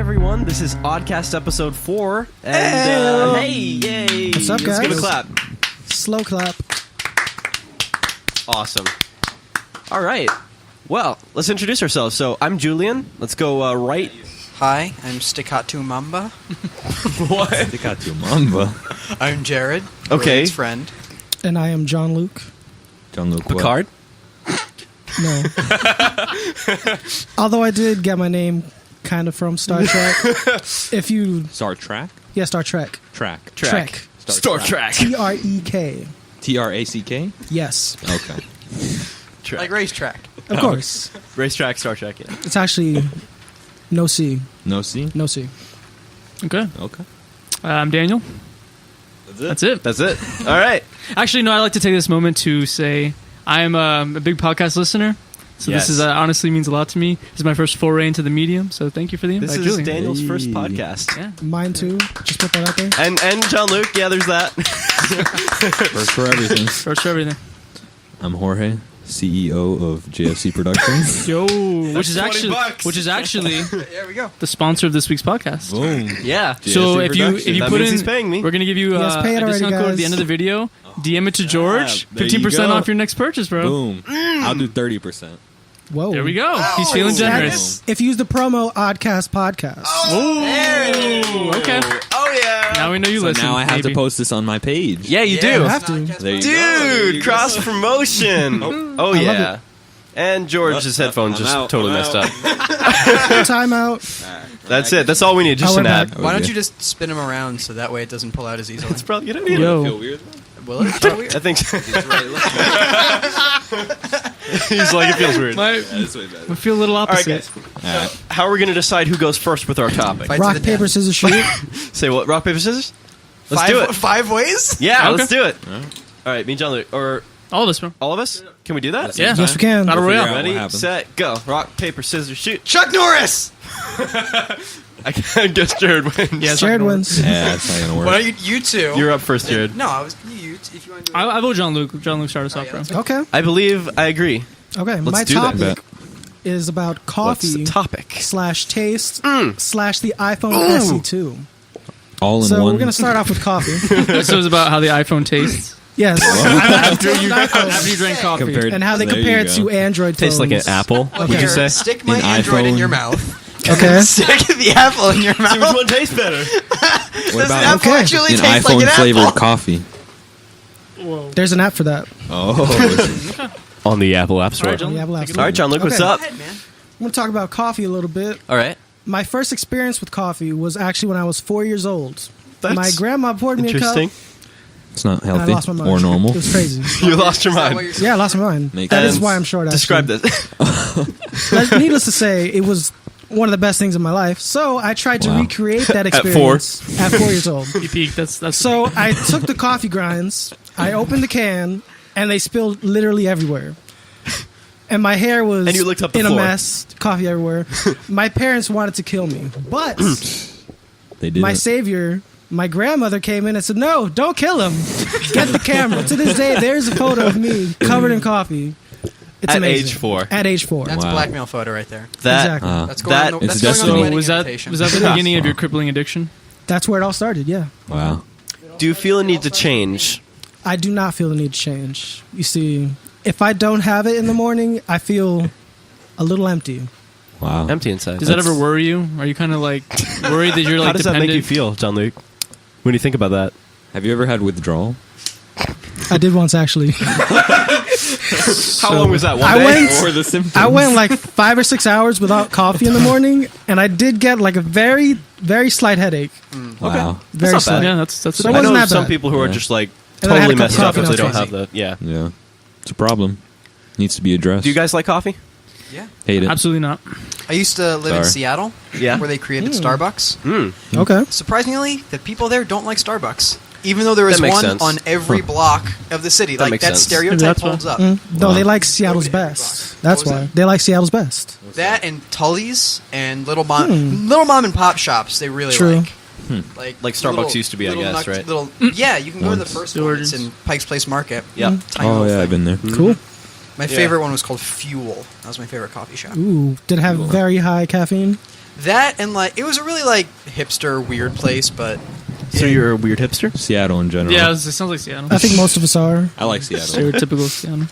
everyone. This is Odcast episode 4. And, hey, yay. What's up, guys? Let's give a clap. Slow clap. Awesome. All right. Well, let's introduce ourselves. So, I'm Julian. Let's go right. Hi, I'm Staccato Mamba. What? Staccato Mamba. I'm Jared. Okay. Roy's friend. And I am Jon-Luke. Jon-Luke Picard? No. Although I did get my name kind of from Star Trek. If you... Star Trek? Yeah, Star Trek. Trek. Trek. Star Trek. T-R-E-K. T-R-A-C-K? Yes. Okay. Trek. Like racetrack. Of course. Racetrack, Star Trek, yeah. It's actually no C. No C? No C. Okay. Okay. I'm Daniel. That's it. That's it. All right. Actually, no, I'd like to take this moment to say I'm a big podcast listener. So Yes. this is honestly means a lot to me. This is my first foray into the medium, so thank you for the invite, This is Julian. Daniel's Hey. first podcast. Yeah. Mine too. Just put that out there. And Jon-Luke, yeah, there's that. First for everything. First for everything. I'm Jorge, CEO of JFC Productions. Yo, which is $20. actually There we go. the sponsor of this week's podcast. Boom. Yeah. So JFC if you That put means in, he's paying me. we're gonna give you Yes, pay it a already, discount code at the guys. end of the video. DM it to George. there you 15% go. off your next purchase, bro. Boom. I'll do 30%. Whoa. There we go. He's feeling generous. If you use the promo Odcast Podcast. Ooh, okay. Oh, yeah. Now we know you So listen. now I have maybe. to post this on my page. Yeah, you You do. have to. There you go. There you Dude, go. cross promotion. Oh, love yeah. And George's headphones I'm just out. totally I'm messed out. up. Timeout. That's it. That's all we need. Just Oh, an we're ad. back. Why don't Okay. you just spin him around so that way it doesn't pull out as easily? It's probably a good idea. Yo. Feel weird? Will it? Feel weird? I think so. He's like, it feels weird. I That's way better. feel a little All right, opposite. guys. All right. How are we going to decide who goes first with our topic? Fight to Rock, the paper, death. scissors, shoot. Say what? Rock, paper, scissors? Let's do it. 5 ways? Yeah, Okay. let's do it. All right. All right, me and John-Luke. Or All of us, bro. all of us? Can we do that? Yeah. Yes, we can. Battle Figure Royale. out what Ready, happens. set, go. Rock, paper, scissors, shoot. Chuck Norris! I guess Jared wins. Yeah, Jared wins. Yeah, that's not going to work. Why don't you two? You're up first, Jared. No, I was you. If you want to do it. I vote Jon-Luke. Jon-Luke start us off, yeah, bro. that's Okay. I believe I agree. Okay. Let's My do that. topic is about What's coffee the topic? slash taste Mm. slash the iPhone SE2. All in So one. we're going to start off with coffee. So it's about how the iPhone tastes Yes. after you iPhone. drank coffee. Compared- And how they There you compare it go. to Android Tastes like an phones. apple, would you Here, say? stick my An Android in iPhone. your mouth. Okay. Stick the apple in your See which mouth. one tastes better. What Does an about apple Okay. actually an taste like an iPhone-flavored apple? coffee? Whoa. There's an app for that. Oh. On the Apple App Store. All right, John. The Apple App Take it Store. All right, John-Luke, what's Okay. up? Go ahead, man. I'm going to talk about coffee a little bit. All right. My first experience with coffee was actually when I was 4 years old. That's My grandma poured me a cup. interesting. It's not And I healthy lost my mind. or normal. It was crazy. You lost your Is that what mind. you're saying? Yeah, I lost my mind. Makes That is sense. why I'm short, actually. Describe this. Needless to say, it was one of the best things in my life. So I tried to Wow. recreate that At 4. experience at 4 years old. You peaked. That's So I took the coffee grinds, I opened the can, and they spilled literally everywhere. And my hair was And you looked up the in floor. a mess, coffee everywhere. My parents wanted to kill me. But They did my it. savior, my grandmother, came in and said, "No, don't kill him. Get the camera." To this day, there's a photo of me covered in coffee. It's At amazing. age 4. At age 4. That's Wow. a blackmail photo right there. That Exactly. That's going that on the, is that's going on the destiny. wedding was that invitation. the beginning of your crippling addiction? That's where it all started, yeah. Wow. do you feel a need to change? I do not feel the need to change. You see, if I don't have it in the morning, I feel a little empty. Wow. Empty inside. Does that ever worry you? Are you kind of like worried that you're like How does that dependent? make you feel, John-Luke? When you think about that? Have you ever had withdrawal? I did once, actually. How long was that? One I day? went- Or the symptoms? I went like 5 or 6 hours without coffee in the morning, and I did get like a very, very slight headache. Wow. Very not bad. slight. Yeah, that's So it I wasn't know that some bad. people who are Yeah. just like And I had totally a cup of messed up coffee if and they I don't was have the. Yeah. Yeah. It's a problem. Needs to be addressed. Do you guys like coffee? Yeah. hate it? Absolutely not. I used to live in Sorry. Seattle, Yeah. where they created Starbucks. Okay. Surprisingly, the people there don't like Starbucks, even though there is That makes one sense. on every block of the city. That Like makes that sense. Maybe stereotype that's why. holds up. No, Wow. they like Seattle's best. That's What was why. it? They like Seattle's best. That and Tully's and little mom and pop shops. They really True. like Like Starbucks little- used to be, I little guess, right? Little, yeah, you can go to the Once. first one. It's George's. in Pike's Place Market. Yeah. Tiny Oh, little yeah, thing. I've been there. Cool. My favorite one was called Fuel. That was my favorite coffee shop. Ooh, did it have very high caffeine? That and like it was a really like hipster weird place, but So you're a weird hipster? Seattle in general. Yeah, it sounds like Seattle. I think most of us are. I like Seattle. Stereotypical Seattle.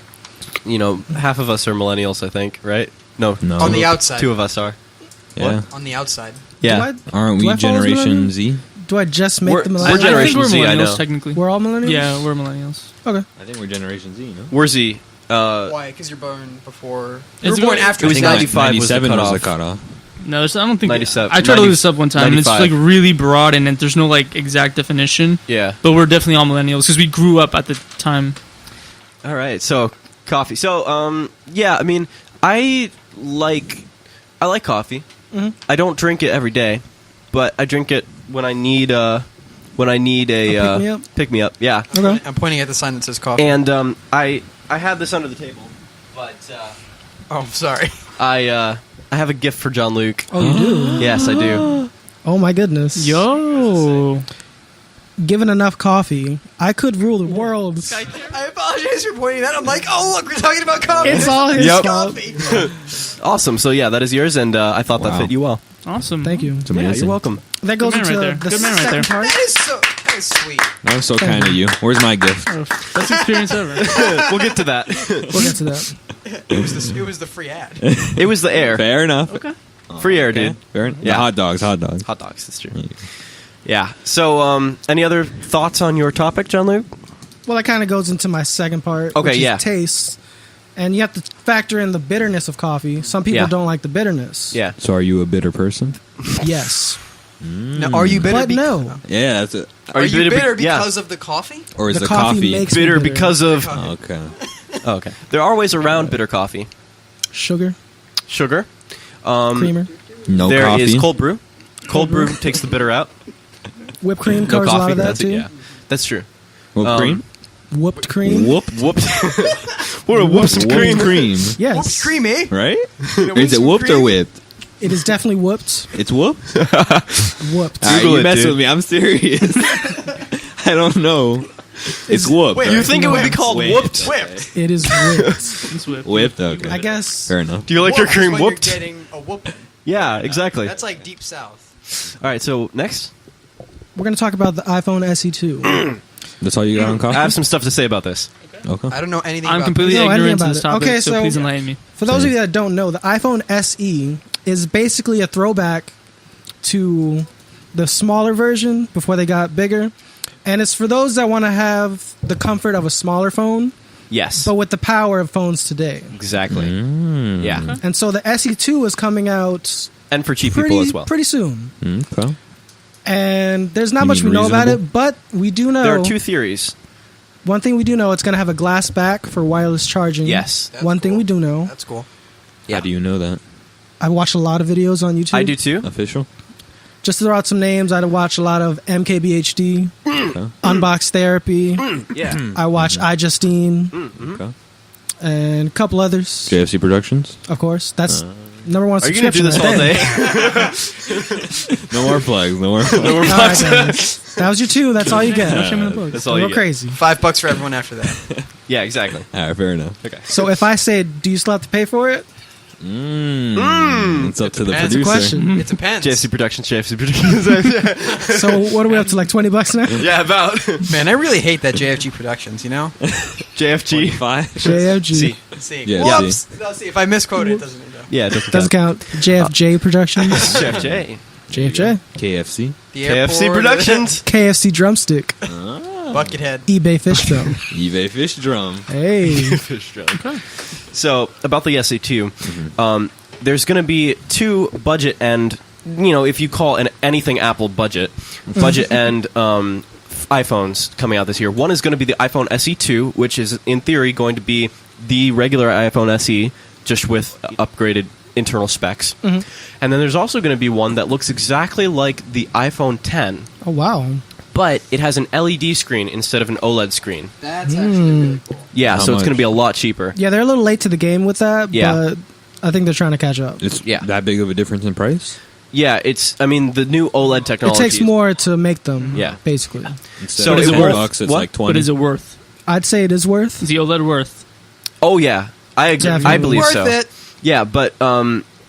You know, half of us are millennials, I think, right? No. No. on the outside. Two of us are. Yeah. On the outside. Yeah. Aren't do we I fall as Generation millennial? Z? Do I just make We're- the we're millennials? Generation I think we're Z, I millennials, know. technically. We're all millennials? Yeah, we're millennials. Okay. I think we're Generation Z, no? We're Z. Why? Because you're born before. You It's were born really- after. It was I think. 95 was the 97 was the cutoff. cutoff. No, I don't think. 97 I tried to look this up one time, and it's 95. like really broad, and there's no like exact definition. Yeah. But we're definitely all millennials because we grew up at the time. All right. So, coffee. So, yeah, I mean, I like coffee. Mhm. I don't drink it every day, but I drink it when I need a pick-me-up? pick me up. Yeah. Okay. I'm pointing at the sign that says coffee. And I had this under the table, but Oh, sorry. I have a gift for Jon-Luke. Oh, you do? Yes, I do. Oh, my goodness. Yo, Given enough coffee, I could rule the world. I apologize for pointing that. I'm like, oh look, we're talking about coffee. It's all his Yep. fault. Coffee. Awesome. So yeah, that is yours, and I thought that Wow. fit you well. awesome. Thank you. It's Yeah, amazing. you're welcome. That goes Good man into right there. the Good man right second there. part. That is sweet. That was so kind of you. Where's my gift? Best experience ever. We'll get to that. We'll get to that. It was the free ad. It was the air. Fair enough. Okay. Free air, Okay. dude. Fair enough. Yeah. Hot dogs. Hot dogs, that's true. Yeah. So, any other thoughts on your topic, Jon-Luke? Well, that kind of goes into my second part, Okay, which is yeah. taste. And you have to factor in the bitterness of coffee. Some people Yeah. don't like the bitterness. Yeah. So are you a bitter person? Yes. Now, are you bitter? But no. Yeah, that's it. Are you bitter yeah. because of the coffee? Or is The the, coffee coffee? makes me Bitter bitter. because of... Okay. Oh, okay. There are ways around bitter coffee. Sugar, Sugar. creamer, No There coffee. is cold brew. Cold brew takes the bitter out. whipped cream No covers a lot coffee. of that That's too. it. Yeah. That's true. Whipped cream. Whooped cream. Whooped. Whooped. What a whooped Whooped cream. cream. Yes. Whooped cream, eh? Right? No, Is it whooped or cream? whipped? It is definitely whooped. It's whooped. Whooped. Alright, Google you it, mess dude. with me. I'm serious. I don't know. It's whooped. Wait, You right? think it would be called Whipped. whooped? Whipped. It is whipped. It's whipped. Whipped? Okay. I guess. Fair enough. Do you like your Whooped is cream when whooped? You're getting a whoop. Yeah, exactly. That's like deep south. All right, so next. We're going to talk about the iPhone SE2. That's all you got on coffee? I have some stuff to say about this. Okay. I don't know anything I'm about completely You know anything ignorant to about this it. topic, Okay, so so- please enlighten me. For those of you that don't know, the iPhone SE is basically a throwback to the smaller version before they got bigger. And it's for those that want to have the comfort of a smaller phone, Yes. but with the power of phones today. Exactly. Mm. Yeah. And so the SE2 is coming out And for cheap people as well. pretty soon. Okay. And there's not You much we mean know about reasonable? it, but we do know. There are two theories. One thing we do know, it's going to have a glass back for wireless charging. Yes. That's One thing cool. we do know. That's cool. Yeah. How do you know that? I watch a lot of videos on YouTube. I do too. Official? Just to throw out some names, I watch a lot of MKBHD, Okay. Unbox Therapy. Yeah. I watch iJustine Okay. and a couple others, JFC Productions? of course. That's number one Are you going to do subscription. this all day? No more plugs. No more plugs. All right, guys. That was your two. That's all you get. That's all Go you get. crazy. $5 for everyone after that. Yeah, exactly. All right, fair enough. Okay. So if I say, do you still have to pay for it? It's up to the depends. producer. Question. It depends. JFC Productions. So what are we up to, like $20 now? Yeah, about. Man, I really hate that JFG Productions, you know? JFG. 5? JFG. See. See. Yeah, Whoops. No, see, if I misquote it, doesn't matter. Yeah, it doesn't Doesn't count. JFJ Productions. JFJ. JFJ. KFC? The KFC airport, Productions. KFC Drumstick. Buckethead. eBay Fish Drum. eBay Fish Drum. Hey. So, about the SE2, there's going to be two budget and, if you call anything Apple budget and iPhones coming out this year. One is going to be the iPhone SE2, which is, in theory, going to be the regular iPhone SE, just with upgraded internal specs. And then there's also going to be one that looks exactly like the iPhone 10, Oh, wow. but it has an LED screen instead of an OLED screen. That's actually really cool. Yeah, How so it's going to much? be a lot cheaper. Yeah, they're a little late to the game with that, Yeah. but I think they're trying to catch up. It's Yeah. that big of a difference in price? Yeah, the new OLED It technology. takes more to make them, Yeah. basically. Instead So of is it $10, worth- it's what? like 20. But is it worth? I'd say it is worth. Is the OLED worth? Oh yeah, I agree. Definitely. I believe Worth so. it. Yeah, but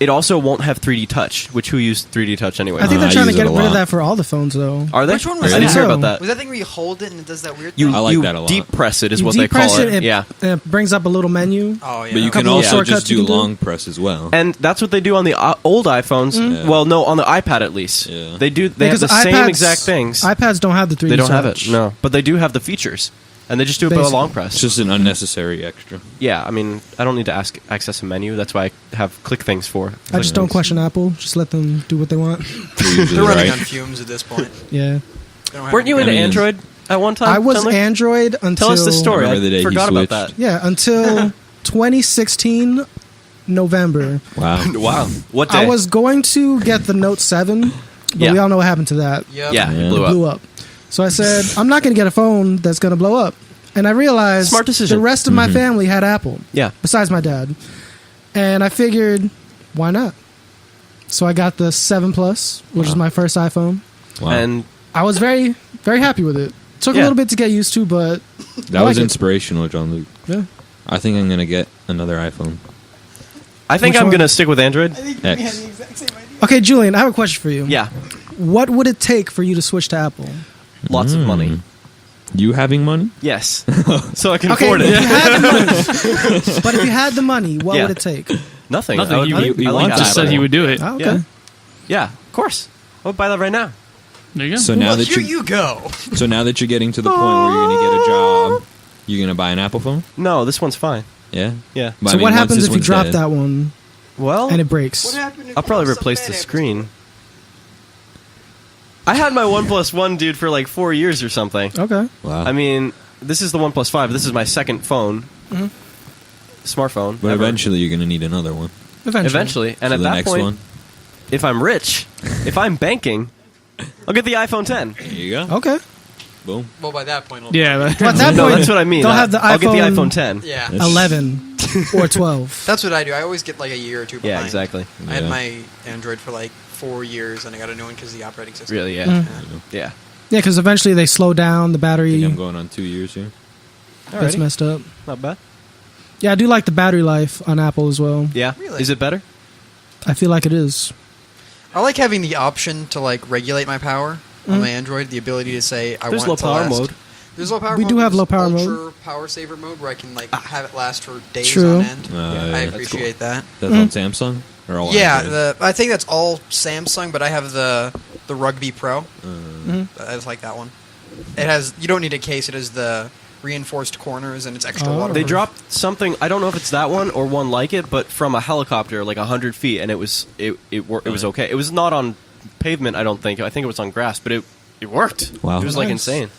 it also won't have 3D touch, which who used 3D touch anyway? I think I they're trying to use it get a rid of lot. that for all the phones, though. Are they? Which one was I didn't that? hear about that. Was that thing where you hold it and it does that weird You, thing? I like you that a lot. deep press it is You what they deep press call it, Yeah. and it brings up a little menu. Oh, yeah. But you can couple of also shortcuts just you do can do. long press as well. And that's what they do on the old iPhones. Yeah. Well, no, on the iPad at least. Yeah. They do. They have Because the same iPads- exact things. iPads don't have the 3D They don't have it. touch. No, but they do have the features, and they just do it by a Basically. long press. It's just an unnecessary extra. Yeah, I mean, I don't need to access a menu. That's why I have click things for. I just don't question Apple. Just let them do what they want. They're usually They're running right. on fumes at this point. Yeah. They don't have Weren't you any- into I mean- Android at one time? I was Jon-Luke? Android until... Tell us the story. Remember the I day he forgot about switched? that. Yeah, until 2016 November. Wow. Wow. What day? I was going to get the Note 7, but Yeah. we all know what happened to that. Yep. Yeah, Yeah. it blew It up. blew up. So I said, I'm not going to get a phone that's going to blow up. And I realized Smart decision. the rest of my family had Apple, Yeah. besides my dad. And I figured, why not? So I got the 7 Plus, which is my first iPhone. Wow. And I was very, very happy with it. Took a Yeah. little bit to get used to, but that I was like it. inspirational, Jon-Luke. yeah. I think I'm going to get another iPhone I think Which I'm one? going to stick with Android. X. Okay, Julian, I have a question for you. Yeah. What would it take for you to switch to Apple? Lots of money. You having money? Yes. So I can Okay, afford if it. you had the money, but if you had the money, what Yeah. would it take? Nothing. Nothing. I would- He- I he like wants Apple. Just said he would do it. Oh, okay. Yeah. Yeah, of course. I would buy that right now. There you go. So now Well, that here you you go. so now that you're getting to the point where you're going to get a job, you're going to buy an Apple phone? No, this one's fine. Yeah. Yeah. But So I mean, what once happens this if you one's drop dead- that one Well, and it breaks? happened? I'll probably replace the screen. I had my OnePlus One, dude, for like 4 years or something. Okay. Wow. I mean, this is the OnePlus 5. This is my second phone. Smartphone. but ever. eventually you're going to need another one. Eventually. And So at the that next point, one. if I'm rich, if I'm banking, I'll get the iPhone 10. There you go. Okay. Boom. Well, by that point, Yeah. But at that No, point, that's what I mean. They'll have the I'll get the iPhone iPhone 10. yeah, That's- 11 or 12. that's what I do. I always get like a year or two behind. Yeah, exactly. I had Yeah. my Android for like 4 years, and I got a new one because the operating system. Really, yeah. Mm. Yeah. Yeah, because eventually they slow down the I battery. think I'm going on 2 years here. Gets Alrighty. messed up. Not bad. Yeah, I do like the battery life on Apple as well. Yeah. Really? Is it better? I feel like it is. I like having the option to like regulate my power on my Android. The ability to say I There's want low it to power last. mode. There's low power. We mode. do have There's low power mode. ultra power saver mode where I can like have it last for days True. on end. Yeah, I that's appreciate that. That's on Samsung? Or all Yeah, Android? I think that's all Samsung, but I have the Rugby Pro. I just like that one. It has you don't need a case. It has the reinforced corners and it's extra Oh. waterproof. They dropped something. I don't know if it's that one or one like it, but from a helicopter, like 100 feet, and it was okay. It was not on pavement. I don't think. I think it was on grass, but it worked. Wow. It was like Nice. insane.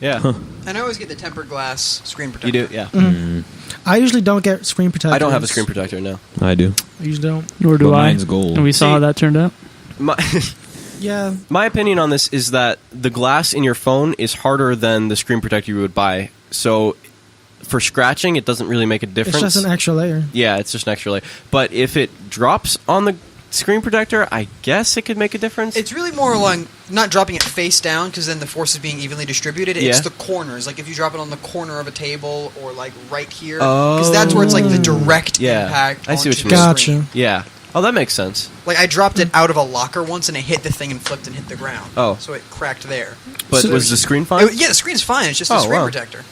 Yeah, And I always get the tempered glass screen protector. you do. Yeah, I usually don't get screen protectors. I don't have a screen protector. No, I do. I usually don't. Nor do But I. mine's gold. And we saw See- how that turned out. my Yeah. my opinion on this is that the glass in your phone is harder than the screen protector you would buy. So for scratching, it doesn't really make a difference. It's just an extra layer. Yeah, it's just an extra layer. But if it drops on the screen protector, I guess it could make a difference. It's really more along not dropping it face down because then the force is being evenly distributed. It's Yeah. the corners. Like if you drop it on the corner of a table or like right here, because that's where it's like the direct Yeah. impact. I see what onto you the mean. Gotcha. screen. Yeah. Oh, that makes sense. Like I dropped it out of a locker once and it hit the thing and flipped and hit the ground. Oh. So it cracked there. But So- was the screen fine? Yeah, the screen's fine. It's just a Oh, screen wow. protector.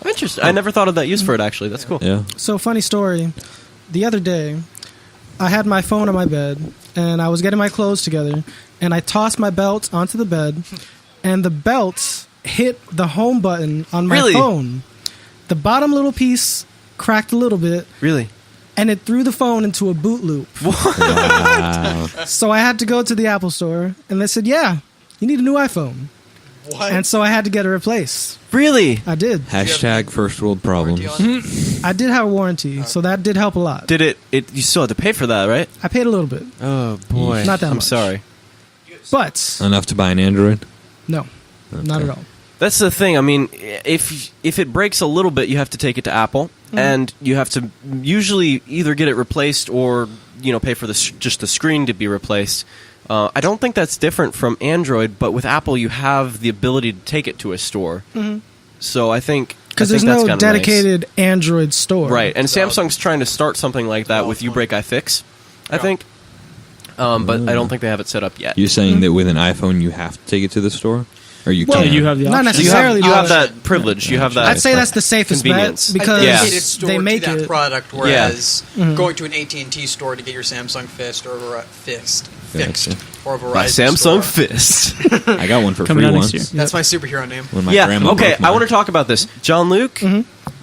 Interesting. I never thought of that use for it, actually. That's cool. Yeah. So, funny story. The other day, I had my phone on my bed, and I was getting my clothes together, and I tossed my belt onto the bed, and the belt hit the home button on my Really? phone. The bottom little piece cracked a little bit, Really? and it threw the phone into a boot loop. Wow. So I had to go to the Apple store, and they said, yeah, you need a new iPhone. What? And so I had to get it replaced. Really? I did. Hashtag first world problems. I did have a warranty, so that did help a lot. Did it? You still had to pay for that, right? I paid a little bit, Oh boy. Not that I'm much. sorry. but Enough to buy an Android? no, not at all. That's the thing. I mean, if it breaks a little bit, you have to take it to Apple, and you have to usually either get it replaced or pay for just the screen to be replaced. I don't think that's different from Android, but with Apple, you have the ability to take it to a store. So I think Because I think there's that's no kinda dedicated Android store. nice. Right? And So- Samsung's trying to start something like that with You Break I Fix. I think. But I don't think they have it set up yet. You're saying that with an iPhone you have to take it to the store, or you Well, can't? you have the not option. necessarily. You have but that privilege. You have that. I'd say that's the safest Convenience. bet because Yeah. dedicated store they make to that it. product, whereas going to an AT&T store to get your Samsung fixed or fixed or a Verizon My Samsung store. Fist. I got one for Coming free out once. next year. That's my superhero name. When my Yeah. grandma Okay. broke I mine. want to talk about this. John-Luke,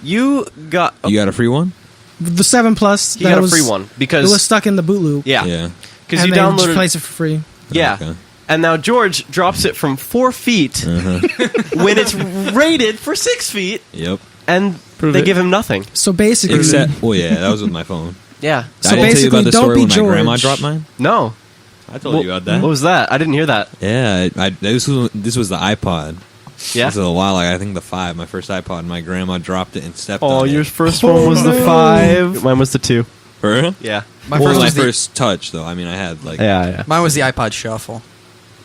you got. You got a free one? The 7 Plus. He got a free one It because was stuck in the boot loop. yeah, Yeah. because and you they just downloaded. placed it for free. Yeah. Okay. And now George drops it from 4 feet when it's rated for 6 feet, Yep. and Prove they it. give him nothing. So basically, Except, well, yeah, that was with my phone. Yeah. So I didn't tell you basically, about the don't story be when my grandma George. dropped mine. No. I told you about that. What was that? I didn't hear that. Yeah, this was the iPod. Yeah. This was a while ago. I think the 5, my first iPod. My grandma dropped it and stepped Oh, on it. your first one was the 5. Mine was the 2. For real? Yeah. My Well, first my was the- first touch, though. I mean, I had like Yeah. Mine was the iPod Shuffle.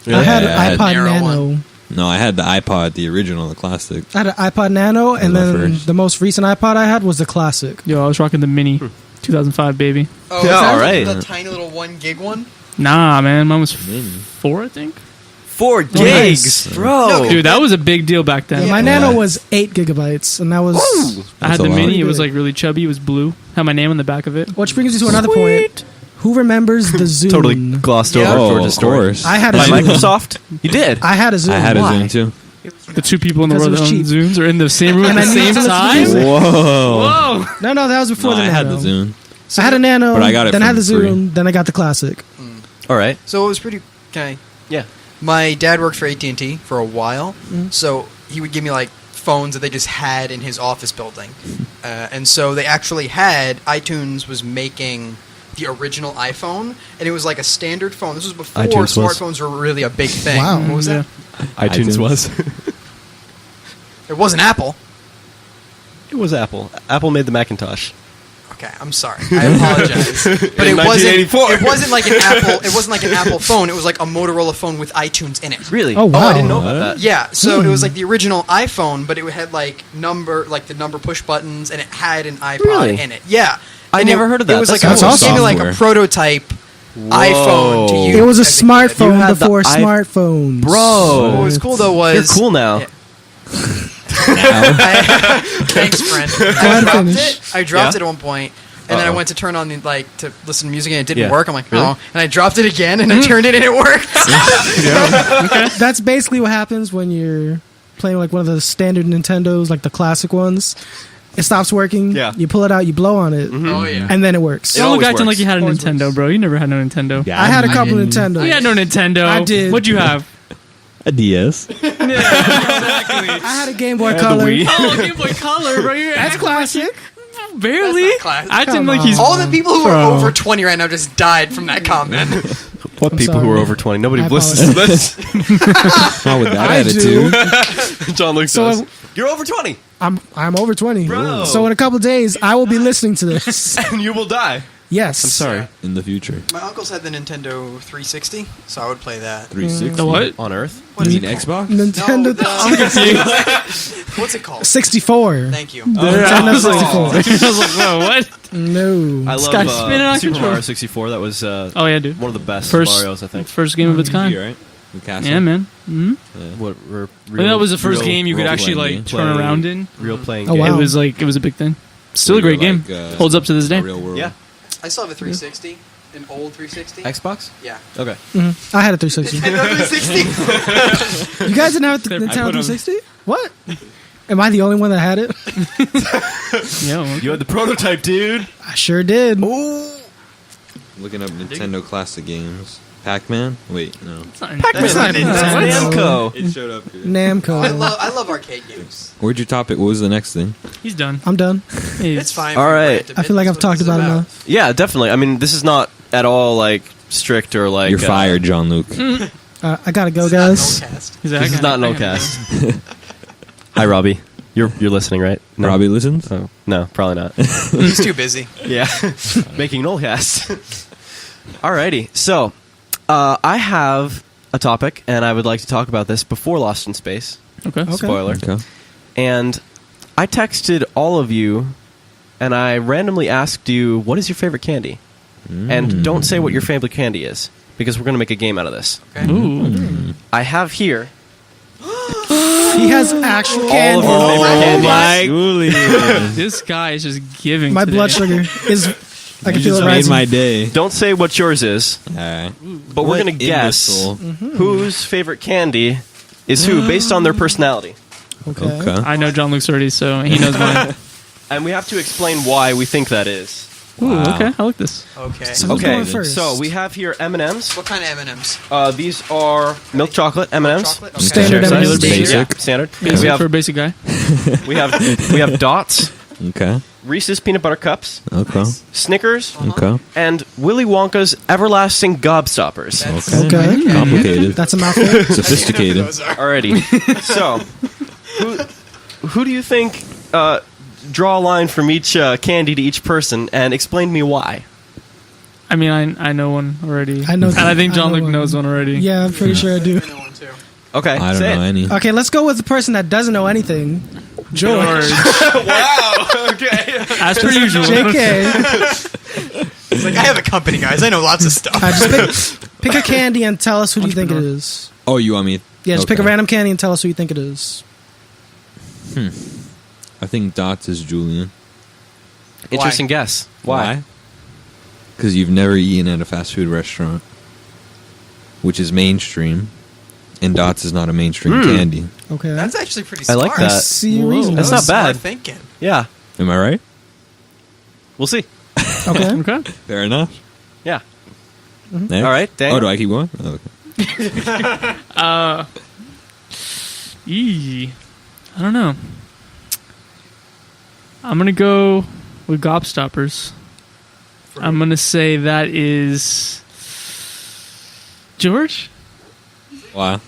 I had Yeah, I had an iPod narrow Nano. no, I had the iPod, the original, the classic. I had an iPod Nano, and my then first. the most recent iPod I had was the Classic. Yo, I was rocking the Mini, 2005 baby. Oh, Yeah, is that alright. the tiny little 1 gig one? Nah, man, mine was Mini. 4, I think. 4 gigs, nice. bro. No, Dude, that was a big deal back then. My Nano was 8 gigabytes, and that was. I had That's the a lot. Mini. It was like really chubby. It was blue. Had my name on the back of it. Which brings you to another point. Who remembers the Zoom? Totally glossed Yeah. over Oh, George's of story. course. I had a By Zoom. Microsoft? You did. I had a Zoom. I had a Why? Zoom too. The two people in the Because world it that was own cheap. Zooms are in the same room at And the I same needed to time. listen to Whoa! Whoa! No, that was before No, the I Nano. had the Zoom. I had a Nano, But I got it then I had for the Zoom, free. then I got the Classic. All right. So it was pretty. Okay. Yeah. My dad worked for AT&T for a while, so he would give me like phones that they just had in his office building, and so they actually had iTunes was making the original iPhone, and it was like a standard phone. This was before iTunes was. smartphones were really a big thing. Wow. What was that? iTunes was. It wasn't Apple. It was Apple. Apple made the Macintosh. Okay, I'm sorry. I apologize. But In it wasn't. 1984. It wasn't like an Apple. It wasn't like an Apple phone. It was like a Motorola phone with iTunes in it. Really? Oh, wow. I didn't know about that. Yeah, so it was like the original iPhone, but it had like the number push buttons, and it had an iPod Really? in it. Yeah, I And never heard of that. It was That's like cool. it gave me like a Software. prototype iPhone to Whoa. use. It was a as kid. You smartphone had the before i- smartphones. Bro. What was cool though was You're cool now. Yeah. Thanks, friend. I dropped Yeah? it at one point, and then I Uh-oh. went to turn on the, to listen to music, and it didn't Yeah. work. I'm like, Really? oh, and I dropped it again, and I turned it, and it worked. That's basically what happens when you're playing like one of the standard Nintendos, like the classic ones. It stops working. Yeah. You pull it out, you blow on it, Oh yeah. and then it works. It Don't look always acting works. like you had a Always Nintendo, works. bro. You never had no Nintendo. Yeah, I had a couple didn't. Nintendos. You had no Nintendo. I did. What'd you have? a DS. Exactly. I had a Game Boy the Color. Wii. Oh, Game Boy Color, bro. You're That's classic. barely That's not classic. acting Come like he's. All the people who Bro. are over 20 right now just died from that comment. What I'm people who sorry. are over 20? Nobody I listens to this. Not with that I do. attitude. John-Luke So says. You're over 20, I'm over 20. Bro. So in a couple days, I will be listening to this. and you will die. Yes. I'm sorry. In the future. My uncles had the Nintendo 360, so I would play that. 360. The what? On Earth? What You is mean it called? Xbox? Nintendo What's it called? 64. Thank you. Nintendo 64. I was like, whoa, what? No. I love guy's spinning out of Super control. Mario 64. That was Oh yeah, dude. one of the best First- Marios, I think. First game of its kind. Right? The castle. Yeah, man. Hmm. What, I think that was the first real game you could role actually playing like game. turn around in. Real playing Oh, game. wow. It was like it was a big thing. Still a great game. Like, Holds up to this day. a real world. Yeah. I still have a 360, an old 360. Xbox? Yeah. Okay. I had a 360. Nintendo 360. You guys didn't have a I Nintendo put 'em- 360? What? Am I the only one that had it? Yeah. You had the prototype, dude. I sure did. Looking up Nintendo classic games. Pac-Man? Wait, no. It's not That's not Nintendo. Namco. It showed up here. Namco. I love arcade games. Where'd your topic? What was the next thing? He's done. I'm done. It's fine. All if we right. rant a I bit, feel like that's I've talked what this about it is enough. Yeah, definitely. I mean, this is not at all like strict or like You're fired, Jon-Luke. I gotta go, This is not an guys. Odcast. He's like, This is not an Ocast. Hi, Robbie. You're listening, right? No. Robbie listens? Oh, no, probably not. He's too busy. Yeah, making an Ocast. Alrighty, so I have a topic, and I would like to talk about this before Lost in Space. Okay. Spoiler. Okay. And I texted all of you, and I randomly asked you, what is your favorite candy? and don't say what your favorite candy is, because we're going to make a game out of this. Okay. Ooh. I have here He has actual all candy. of our favorite candies. my Julian. This guy is just giving. My today. blood sugar is. I can You feel just it made rising. my day. Don't say what yours is, Alright. but we're going to guess whose favorite candy is who based on their personality. Okay. I know Jon-Luke's already, so he knows mine. And we have to explain why we think that is. Ooh, Wow. okay, I like this. Okay. So who's Okay, going first? so we have here M&M's. What kind of M&Ms? These are milk chocolate M&Ms. Chocolate? Okay. Standard Sure, M&Ms. basic. Yeah, standard. Basic We have for a basic guy. we have Dots, Okay. Reese's peanut butter cups, Okay. Snickers, Okay. and Willy Wonka's everlasting gobstoppers. That's- Okay. Complicated. That's a mouthful. Sophisticated. Those are. Alrighty. So, who do you think? Draw a line from each candy to each person and explain to me why. I mean, I know one already. I know- and I think I know Jon-Luke one. knows one already. Yeah, I'm pretty sure I do. I know one too. Okay, I don't say know it. any. Okay, let's go with the person that doesn't know anything. George. Wow. Okay. As per usual. JK. It's like, I have a company, guys. I know lots of stuff. Just pick a candy and tell us who do you think it is. Oh, you want me? Yeah, just pick a Okay. random candy and tell us who you think it is. I think Dots is Julian. Interesting guess. Why? Because you've never eaten at a fast food restaurant, which is mainstream, and Dots is not a mainstream candy. Okay. That's actually pretty I smart. like I that. see your Whoa. reason. That's That was not smart bad. thinking. Yeah. Am I right? We'll see. Okay. Okay. Fair enough. Yeah. Next. All right, Daniel. Oh, do I keep going? Oh, okay. I don't know. I'm gonna go with gobstoppers. I'm gonna say that is George. Wow.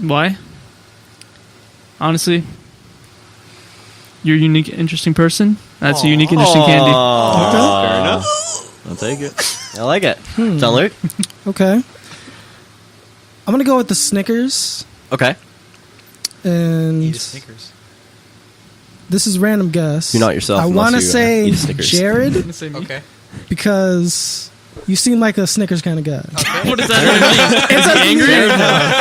Why? Honestly, you're a unique, interesting person. That's a unique, interesting candy. Fair enough. I'll take it. I like it. Jon-Luke? Okay. I'm gonna go with the Snickers, Okay. and Eat a Snickers. this is random guess. You're not yourself I unless want to you, say eat a Snickers. Jared Okay. because you seem like a Snickers kind of guy. What does that mean? Is he angry?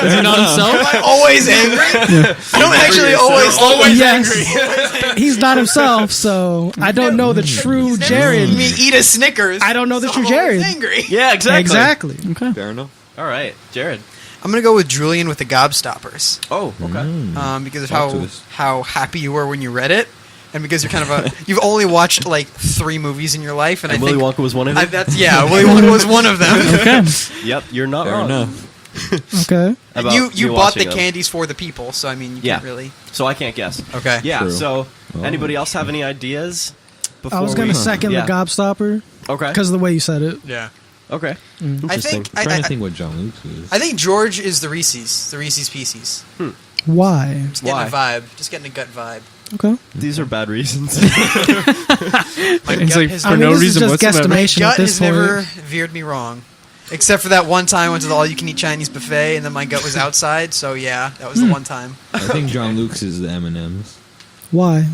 Is he not himself? I'm always angry. I don't actually always Yes, he's not himself, so I don't know the true Jared. Me eat a Snickers. I don't know the so true I'm always Jared. Angry. Yeah, exactly. Exactly. Okay. Fair enough. All right, Jared. I'm gonna go with Julian with the Gobstoppers. Oh, okay. Because of Plot twist. how happy you were when you read it, and because you're kind of you've only watched like 3 movies in your life, and And I Willy think Wonka was one of them? Willy Wonka was one of them. Okay. Yep, you're not Fair wrong. enough. Okay. About you me bought the watching them. candies for the people, so I mean you Yeah. can't really. So I can't guess. Okay. Yeah, True. so Oh. anybody else have any ideas? Before I was gonna we- second Yeah. the Gobstopper Okay. because of the way you said it. Yeah. Okay. I Interesting. think I'm trying I to think what Jon-Luke is. I think George is the Reese's Pieces. Why? Just getting Why? a vibe. Just getting a gut vibe. Okay. These are bad reasons. My It's gut like has, for no this is reason just whatsoever. guesstimation gut at this has point. never veered me wrong. Except for that one time I went to the all-you-can-eat Chinese buffet, and then my gut was outside. So yeah, that was the one time. I think Jon-Luke's is the M&M's. Why?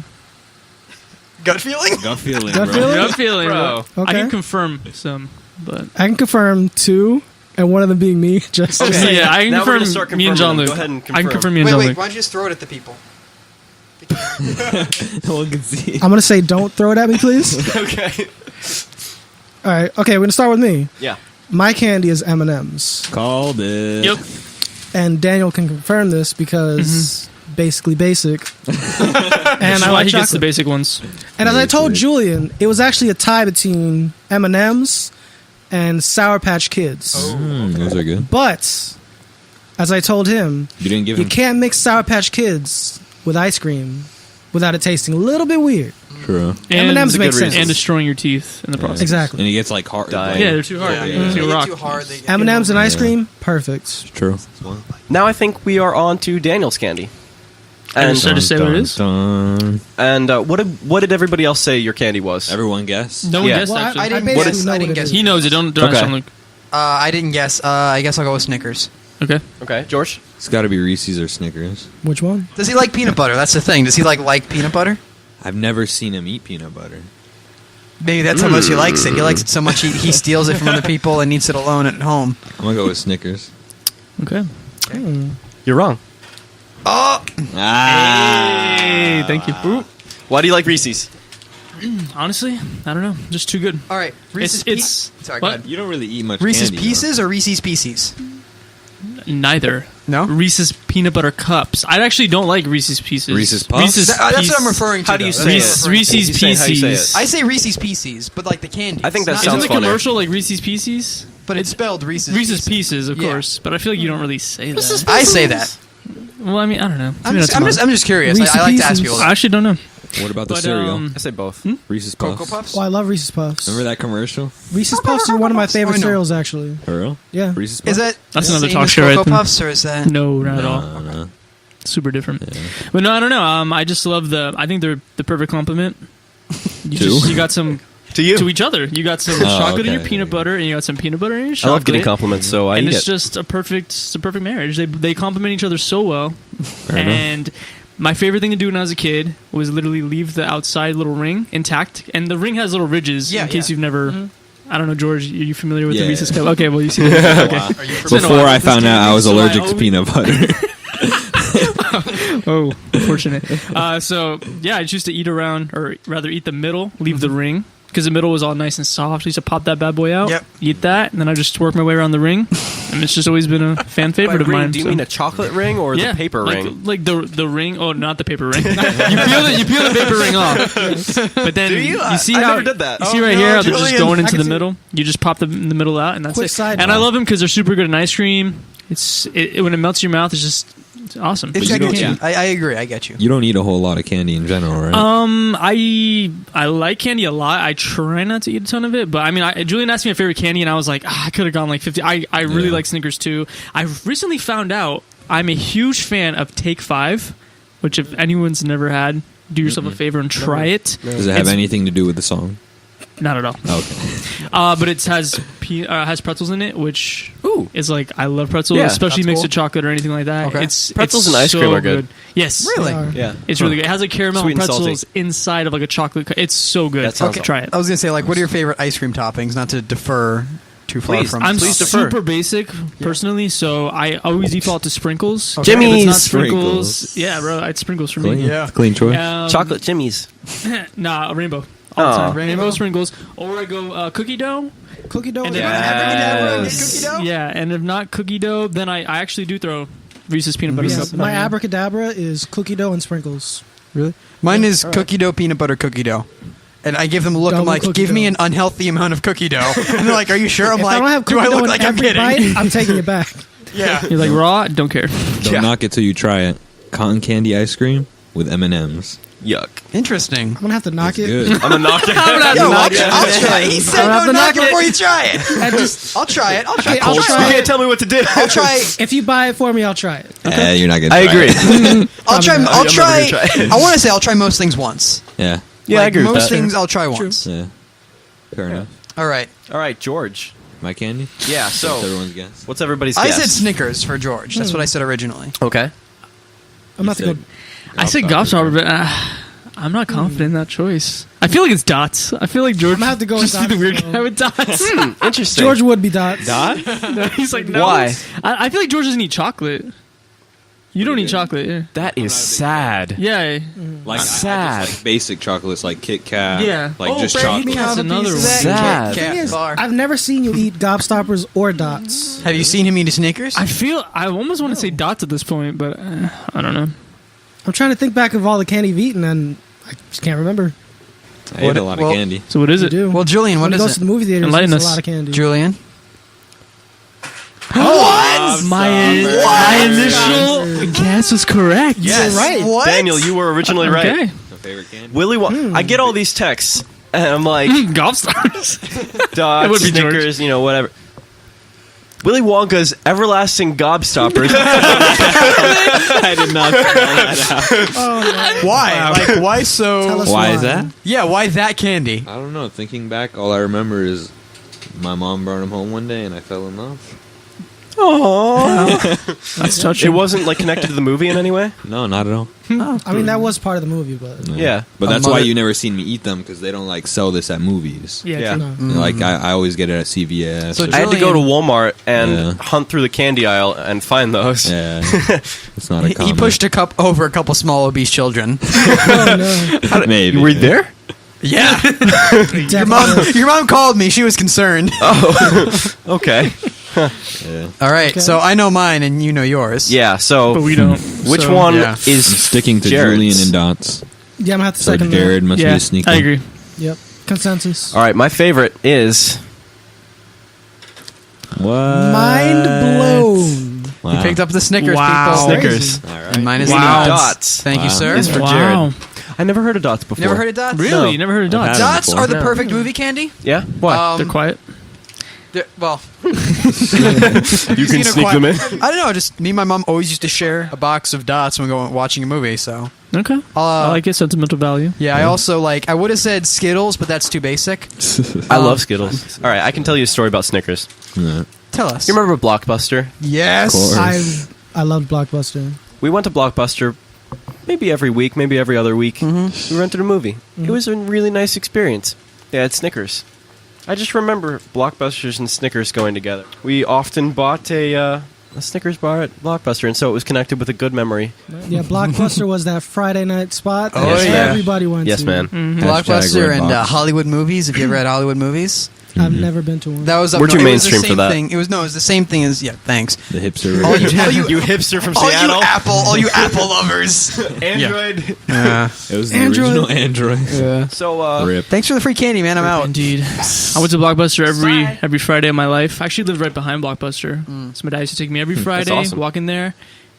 Gut feeling. Gut feeling, Gut bro. feeling? Gut feeling, Bro. bro. I Okay. can confirm some, but I can confirm 2, and one of them being me. Just Okay. saying. yeah, I can Now we're gonna confirm start me and confirming them. Jon-Luke. Go ahead and I can confirm. confirm me and Wait, Jon-Luke. why don't you just throw it at the people? No one can see. I'm gonna say, don't throw it at me, please. okay. All right. Okay, we're gonna start with me. Yeah. My candy is M&M's, Called it. Yep. and Daniel can confirm this because basically basic. And That's I why like he gets the chocolate. basic ones. And as I told Basic. Julian, it was actually a tie between M&M's and Sour Patch Kids. Those are good. But as I told him, You didn't give you him can't mix Sour Patch Kids with ice cream without it tasting a little bit weird. true. And, M&Ms make good sense. and destroying your teeth in the process. Exactly. And he gets like hard. Dying. like- Yeah, they're too hard. Yeah, They're They too get rock. too hard. They get M&M's and ice Yeah. cream, perfect. It's true. Now I think we are on to Daniel's candy. And Should I just say what it is? Dun. what did everybody else say your candy was? Everyone guess. No one Yeah. guessed, Well, actually. I didn't basically guess. know I what didn't it guess. is. He knows it. Don't Okay. ask Jon-Luke. I didn't guess. I guess I'll go with Snickers. Okay. Okay, George. It's got to be Reese's or Snickers. Which one? Does he like peanut butter? That's the thing. Does he like peanut butter? I've never seen him eat peanut butter. Maybe that's how much he likes it. He likes it so much he steals it from other people and eats it alone at home. I'm gonna go with Snickers. Okay. You're wrong. Oh, Hey, thank you. Ooh. Why do you like Reese's? Honestly, I don't know. Just too good. all right. Reese's It's Sorry, what? go ahead. You don't really eat much Reese's candy, Pieces or Reese's Pieces? Neither. No? Reese's peanut butter cups. I actually don't like Reese's Pieces. Reese's Puffs? That's what I'm referring to. How do you though. say That's it? what I'm referring to. Reese's How do you say Pieces. it? I say Reese's Pieces, but like the candy. I think that Not- sounds Isn't the funny. commercial like Reese's Pieces? But it's spelled Reese's. Reese's Pieces, of Yeah. course. But I feel like you don't really say that. I say that. Well, I mean, I don't know. I'm Maybe just, not I'm, too just, I'm just curious. Reese's I like to ask Pieces. people. much. I actually don't know. What about the But, cereal? I say both. Reese's Puffs. Cocoa Puffs? Oh, I love Reese's Puffs. Remember that commercial? Reese's Puffs are one of my favorite I know. cereals, actually. For real? Yeah. Reese's Puffs? Is that That's the another same talk as show right Cocoa there. Puffs, or is that? No, not at all. No. Super different. But no, I don't know. I just love I think they're the perfect compliment. You got some To you. to each other. You got some chocolate in your okay. peanut butter, and you got some peanut butter in your I chocolate. love getting compliments, so I and eat it's it. just a perfect marriage. They complement each other so well. enough. And my favorite thing to do when I was a kid was literally leave the outside little ring intact, and the ring has little ridges. Yeah, in case yeah. you've never. I don't know, George. Are you familiar with Yeah. the Reese's cup? Okay, well you see. Okay. Are you Been a Before while. I found out I was So allergic I to always- peanut butter. Oh, fortunate. So yeah, I used to eat around, or rather eat the middle, leave the ring, because the middle was all nice and soft. I used to pop that bad boy out, Yep. eat that, and then I just work my way around the ring, and it's just always been a fan favorite By of ring, mine. do you so. mean a chocolate ring or Yeah, the paper like, ring? like the ring. Oh, not the paper ring. you peel the paper ring off. But then Do you? see I how never did that. You see Oh, right no, here how they're just Julian. going I into can the see- middle. You just pop the middle out, and that's Quick it. side And I note. love them because they're super good in ice cream. When it melts in your mouth, it's awesome. It's, you I get don't- you. I agree. I get you. You don't eat a whole lot of candy in general, right? I like candy a lot. I try not to eat a ton of it, but I mean, Julian asked me a favorite candy, and I was like, I could have gone like 50. I really Yeah. like Snickers too. I recently found out I'm a huge fan of Take 5, which if anyone's never had, do yourself a favor and try it. Does it have it's- anything to do with the song? Not at all. Okay. But it has pretzels in it, which is like I love pretzels, Yeah, especially that's mixed cool. with chocolate or anything like that. Okay. Pretzels it's and ice so cream are good. Yes, Really? They are. Yeah. It's really good. It has like caramel Sweet and and salty. pretzels inside of like a chocolate. It's so good. That sounds- Try it. I was gonna say, like, what are your favorite ice cream toppings? Not to defer too far Please, from. I'm Please defer. super basic personally, so I always default to sprinkles. Okay. If it's not Jimmy's. sprinkles, Sprinkles. yeah, bro, it's sprinkles for Clean. me. Yeah. Clean choice. Chocolate Jimmy's. Nah, a rainbow. All the Oh. time. Rainbow Rainbow? sprinkles, or I go cookie dough. Cookie dough. And is then- my Yes. Cookie dough? Yeah, and if not cookie dough, then I actually do throw Reese's peanut butter Yeah, cup. my abracadabra is cookie dough and sprinkles. Really? Mine is All right. cookie dough, peanut butter cookie dough. And I give them a look. I'm Double like, cookie give me dough. an unhealthy amount of cookie dough. And they're like, are you sure? I'm If like, I don't have do cookie I dough look in like I'm every kidding? bite, I'm taking it back. Yeah. You're like raw, don't care. Don't Yeah. knock it till you try it. Cotton candy ice cream with M&Ms. Yuck. Interesting. I'm gonna have to knock It's it. good. I'm gonna knock it. Yo, I'll try it. He I'm said gonna have don't to knock knock it it. before you try it. And just I'll try it. I'll try it. I'll You try can't it. tell me what to do. I'll try it. If you buy it for me, I'll try it. You're not gonna. I try agree. it. I'll try. I'm I'll never try. gonna try it. I want to say I'll try most things once. Yeah. Yeah, I Like, agree with most that. things I'll try once. Yeah. Fair enough. All right. All right, George. My candy. Yeah. That's So, everyone's guess. what's everybody's I guess? said Snickers for George. That's what I said originally. Okay. I'm not to go. I said Gobstopper, but I'm not confident in that choice. I feel like it's Dots. I feel like George I'm gonna have to go with just be the Dots, weird though. guy with Dots. Interesting. George would be Dots. Dot? No, he's like, no. Why? I feel like George doesn't eat chocolate. You don't eat chocolate, yeah. That is sad. Yeah. Like Sad. like basic chocolates like Kit Kat. Yeah. Like Oh, just Brad, chocolate. you can have a Another piece of one. that Sad. Kit Kat Thing is, bar. I've never seen you eat Gobstoppers or Dots. Have you seen him eat Snickers? I almost want to say Dots at this point, but I don't know. I'm trying to think back of all the candy you've eaten, and I just can't remember. I ate a lot Well- of candy. So what is You it? do. Well, Julian, what when he goes is to it? the movie theaters, Enlighten it's a us. lot of candy. Julian? My initial guess was correct. Yes. right. What? Daniel, you were originally right. Okay. My favorite candy. Willy I get all these texts, and I'm like, Gobstoppers. Dots, It would be George. Snickers, whatever. Willy Wonka's everlasting gobstoppers. I did not figure that out. Why? Like, why Tell so? us Why is that? Yeah, why that candy? I don't know. Thinking back, all I remember is my mom brought them home one day and I fell in love. That's touching. It wasn't like connected to the movie in any way. No, not at all. I mean, that was part of the movie, but Yeah. But that's A why mother- you never seen me eat them, because they don't like sell this at movies. Yeah. Yeah. true. no. Like I always get it at CVS. So or- I had to go to Julian- Walmart and Yeah. hunt through the candy aisle and find those. yeah, it's not a He common. pushed over a couple small obese children. Oh, no. Maybe. You were there? Yeah. Definitely. Your mom called me. She was concerned. Okay. Yeah. All right. Okay. So I know mine and you know yours. Yeah. So But we don't. which So- one yeah. is I'm sticking to Jared's? Julian and Dots. Yeah, I'm gonna have to So second Jared must be Yeah, a sneaker. I agree. that. Yep. Consensus. All right, my favorite is What? Mind blown. Wow. You picked up the Snickers, Wow. people. Snickers. All right. And mine is Wow. the Dots. Thank you, Wow. sir. Is for Wow. Jared. I never heard of Dots before. Never heard of Dots? Really? No. You never heard of I've dots? had it Dots before. are the No. perfect movie candy. Yeah. Why? They're quiet. Well, you seen can a sneak qui- them in. I don't know. Just me and my mom always used to share a box of Dots when we go watching a movie. So Okay. I like it. Sentimental value. yeah, I also like. I would have said Skittles, but that's too basic. I love Skittles. All right, I can tell you a story about Snickers. Yeah. Tell us. You remember Blockbuster? Yes. Of course. I loved Blockbuster. We went to Blockbuster maybe every week, maybe every other week. We rented a movie. It was a really nice experience. They had Snickers. I just remember Blockbusters and Snickers going together. We often bought a Snickers bar at Blockbuster, and so it was connected with a good memory. Yeah, Blockbuster was that Friday night spot that Oh, Yes, yeah. man. everybody went Yes, to. man. Blockbuster and Redbox. Hollywood movies. Have you ever had Hollywood movies? I've never been to one. That was up We're too it was the mainstream for same that. Thing. It was the same thing as thanks. The hipster. All you, You hipster from all Seattle. all you Apple lovers. Android. Yeah. It was the Android. original Android. So, Rip. Thanks for the free candy, man. I'm out. Indeed. I went to Blockbuster every Friday of my life. I actually lived right behind Blockbuster. So my dad used to take me every Friday, awesome. walk in there,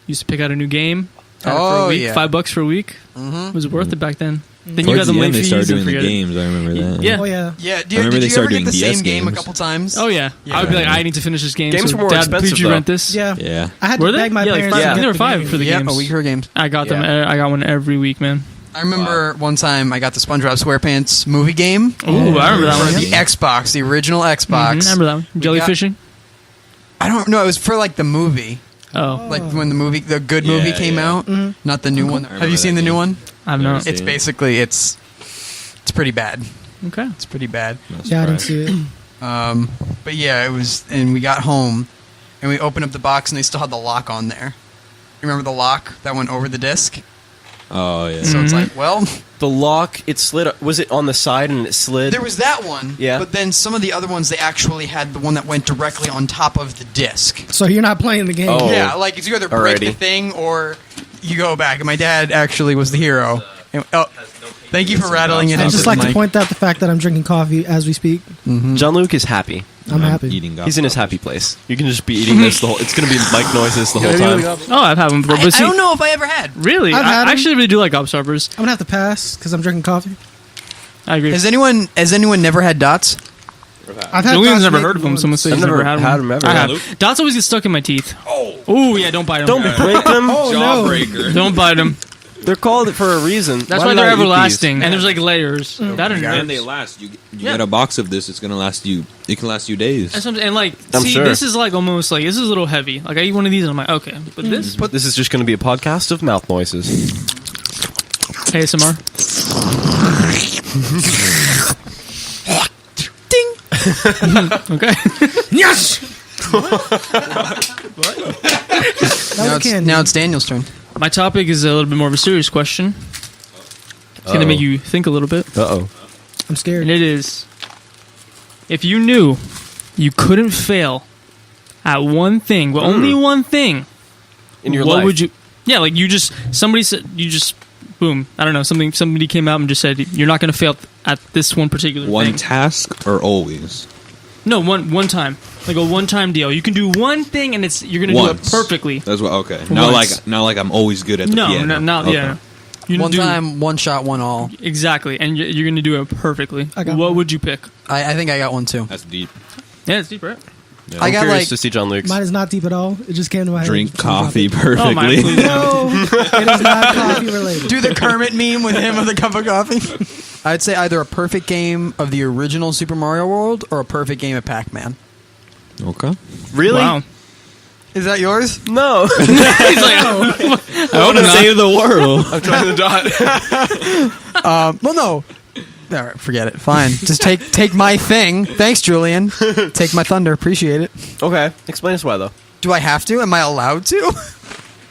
used to pick out a new game. Had it for Oh, a week, yeah. $5 for a week. It was worth it back then. Then you got Towards them the late end, they fees started and doing the forget it. games. I remember that. Yeah. Oh yeah. Yeah. I remember Did they you ever started get the doing DS same game a games. couple times? Oh yeah. I would be like, I need to finish this game. Games so were more Dad, expensive, please you though. rent this? Yeah. Yeah. I had Were to they? beg my Yeah, like parents. five. to I think get they were the $5 game. for the Yeah, games. a week for games. I got them. Yeah. I got one every week, man. I remember one time I got the SpongeBob SquarePants movie game. Ooh, I remember that For one. the Xbox, the original Xbox. Remember that one? We got- Jellyfishing? I don't know. It was for like the movie, Oh, like when the good movie Yeah, came yeah. out, not the new one. I Have you remember seen that the new game. one? I've Never not. seen It's it. basically it's pretty bad. Okay. It's pretty bad. No Yeah, I didn't surprise. see it. But yeah, it was, and we got home, and we opened up the box, and they still had the lock on there. You remember the lock that went over the disc? Oh yeah. So it's like, well, the lock, it slid. Was it on the side and it slid? there was that one. Yeah. But then some of the other ones, they actually had the one that went directly on top of the disc. So you're not playing the game. Oh. Yeah, like it's you either break the Alrighty. thing or you go back. And my dad actually was the hero. And, thank you for rattling it. I'd into just the like to mic. point out the fact that I'm drinking coffee as we speak. Jon-Luke is happy. I'm happy. Eating He's in his happy place. You can just be eating this the whole. It's gonna be mic noises the whole time. Oh, I've had one before. I, But see, I don't know if I ever had. really, I've had I 'em. actually really do like Gobstoppers. I'm gonna have to pass because I'm drinking coffee. I agree. Has anyone never had Dots? I've had Julian's Dots never made heard of them. once. Someone says I've he's never never had had one. them ever. I Luke? have. Dots always get stuck in my teeth. Oh, yeah, don't bite them. Don't break them. Oh no! Jawbreaker. Don't bite them. They're called for a reason. That's why did I they're eat these? everlasting. And there's like layers. That And and they last. You Yeah. get a box of this. It's gonna last you. It can last you days. and like, I'm see, sure. this is like almost like this is a little heavy. Like I eat one of these and I'm like, okay, but this This is just going to be a podcast of mouth noises. ASMR. Okay. Yes. Now was it's, candy. now it's Daniel's turn. My topic is a little bit more of a serious question. It's going to make you think a little bit. Uh-oh. I'm scared. And it is, if you knew you couldn't fail at one thing, but only one thing, In your what life. would you? Yeah, like you just somebody said you just boom. I don't know something. Somebody came out and just said you're not going to fail at this one particular One thing. task or always? No, one time, like a one-time deal. You can do one thing and you're going to do it Once. perfectly. That's what. Okay. Not Once. like I'm always good at the No, piano. not Okay. yeah. You One do- time, one shot, one all. exactly, and you're going to do it perfectly. I got What one. would you pick? I think I got one too. That's deep. Yeah, it's deep, right? Yeah. I I'm got curious like to see John Luke's. Mine is not deep at all. It just came to my head. Drink So I'm coffee dropping Oh, my, perfectly. please, it. no. No, it is not coffee related. do the Kermit meme with him with a cup of coffee. I'd say either a perfect game of the original Super Mario World or a perfect game of Pac-Man. Okay. Really? Wow. Is that yours? No. He's like, I hope not. Save the world. I'm trying the dot. Well, no. All right, forget it. Fine. Just take my thing. Thanks, Julian. Take my thunder. Appreciate it. Okay. Explain us why, though. Do I have to? Am I allowed to?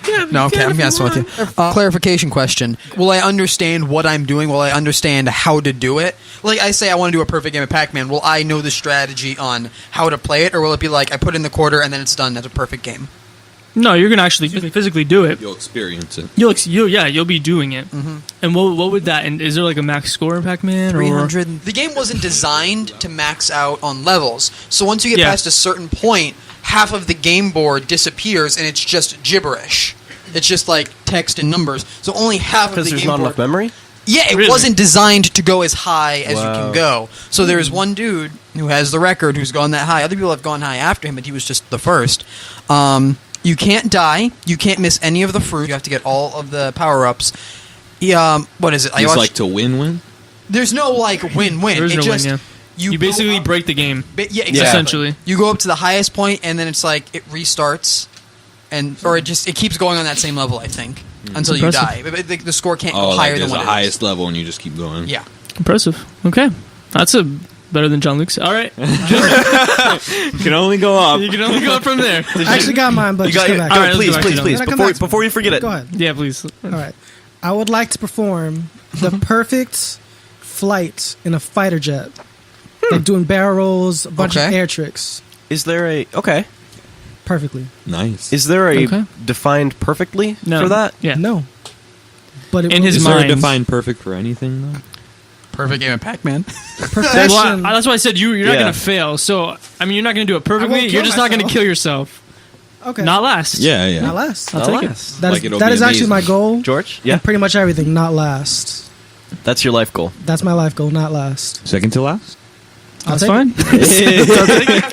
Yeah. No, okay, I'm messing with you. Clarification question. Will I understand what I'm doing? Will I understand how to do it? Like, I say I want to do a perfect game of Pac-Man. Will I know the strategy on how to play it? Or will it be like, I put in the quarter and then it's done? That's a perfect game. No, you're gonna actually physically do it. You'll experience it. You'll be doing it. Mm-hmm. And what would that? And is there like a max score in Pac-Man? 300. The game wasn't designed to max out on levels. So once you get Yeah. past a certain point, half of the game board disappears and it's just gibberish. It's just like text and numbers. So only half of the Because game there's not board. enough memory? Yeah, it Really? wasn't designed to go as high as you Wow. can go. So there's one dude who has the record who's gone that high. Other people have gone high after him, but he was just the first. You can't die. You can't miss any of the fruit. You have to get all of the power-ups. What is it? It's like to win-win? There's no like win-win. There's It no just, win, yeah. You go basically up- break the game. Yeah, exactly. Essentially. You go up to the highest point, and then it's like it restarts, or it keeps going on that same level. I think until you die. Impressive. But the score can't Oh, go higher like than there's what the it is. highest level and you just keep going. Yeah. Impressive. Okay, that's better than Jon-Luke's. All right, You can only go up. you can only go up from there. I actually got mine, but You just got come back. All right, let's please, go back please, to please. Can I come back? Before you forget it. Go ahead. Yeah, please. All right. I would like to perform the perfect flight in a fighter jet. Like doing barrel rolls, a bunch of Okay. air tricks. Is there a... Okay. Perfectly. Nice. Is there a Okay. defined perfectly No. for that? Yeah. No. But it In will his Is be there a mind. defined perfect for anything, though? Perfect game of Pac-Man. perfection. Well, that's why I said you're not Yeah. going to fail. So, I mean, you're not going to do it I perfectly. won't You're kill just not going to myself. kill yourself. Okay. Not last. Yeah. Not last. I'll Not take it. last. That is Like, it'll that be is actually amazing. my goal. George? And pretty much everything, not last. That's your life goal. That's my life goal, not last. Second to last? I'll That's take fine.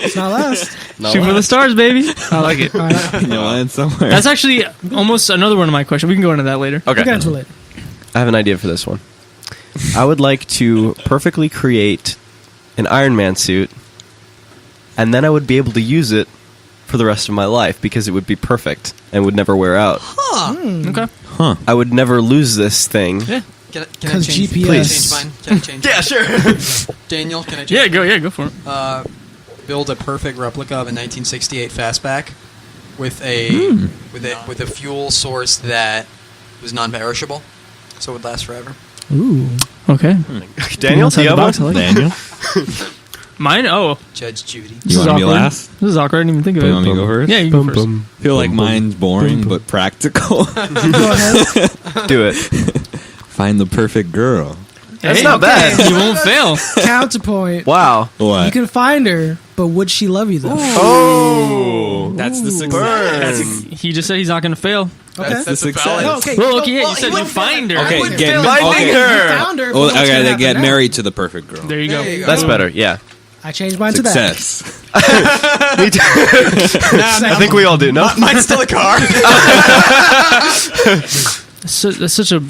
It's not last. Not Shoot for the last. stars, baby. I like it. All right. You'll land somewhere. That's actually almost another one of my questions. We can go into that later. We'll get Okay. into it later. I have an idea for this one. I would like to perfectly create an Iron Man suit, and then I would be able to use it for the rest of my life because it would be perfect and would never wear out. Okay. Huh. I would never lose this thing. Yeah. Can I 'Cause change, GPS. Can I change mine? Can I change Yeah, sure. Daniel, can I change Yeah, go for it. build a perfect replica of a 1968 fastback with a with a fuel source that was non-perishable, so it would last forever. Ooh. Okay. Daniel, do you have Outside the one? box, I like it. Daniel? Mine? Oh. Judge Judy. This You is want me awkward. last? This is awkward. I didn't even think of Do it. you want me to go first? Yeah, you go first. I feel like mine's boring but practical. Go ahead. Do it. Find the perfect girl. That's Hey, not bad. You won't fail. Counterpoint. Wow. What? You can find her, but would she love you though? Oh. That's the Burn. success. He just said he's not going to fail. Okay. That's the success. No, okay. Well, okay, Well, you said he you wouldn't find fail. her. I Okay, wouldn't get fail. ma- I okay. think you found her. but Well, what's gonna okay, they happen get now? married to the perfect girl. There you go. There you go. That's better, yeah. I changed mine to that. Success. Me too. I think we all do. No? Mine's still a car. That's such a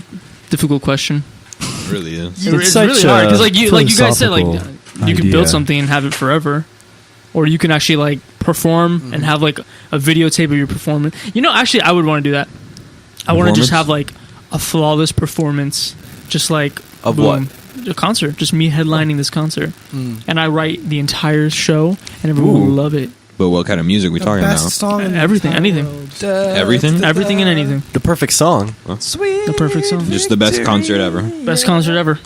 difficult question. It really is. It's such really hard because, like you guys said, like philosophical you can idea. build something and have it forever, or you can actually like perform and have like a videotape of your performance. You know, actually, I would want to do that. I want to just have like a flawless performance, just like Of boom, a concert, just me headlining this concert, and I write the entire show, and everyone will love it. But what kind of music we The talking best about? song in the Everything, entire anything. world. Everything? Everything and anything. The perfect song. Sweet. The perfect song. Just the best concert ever. Best concert ever.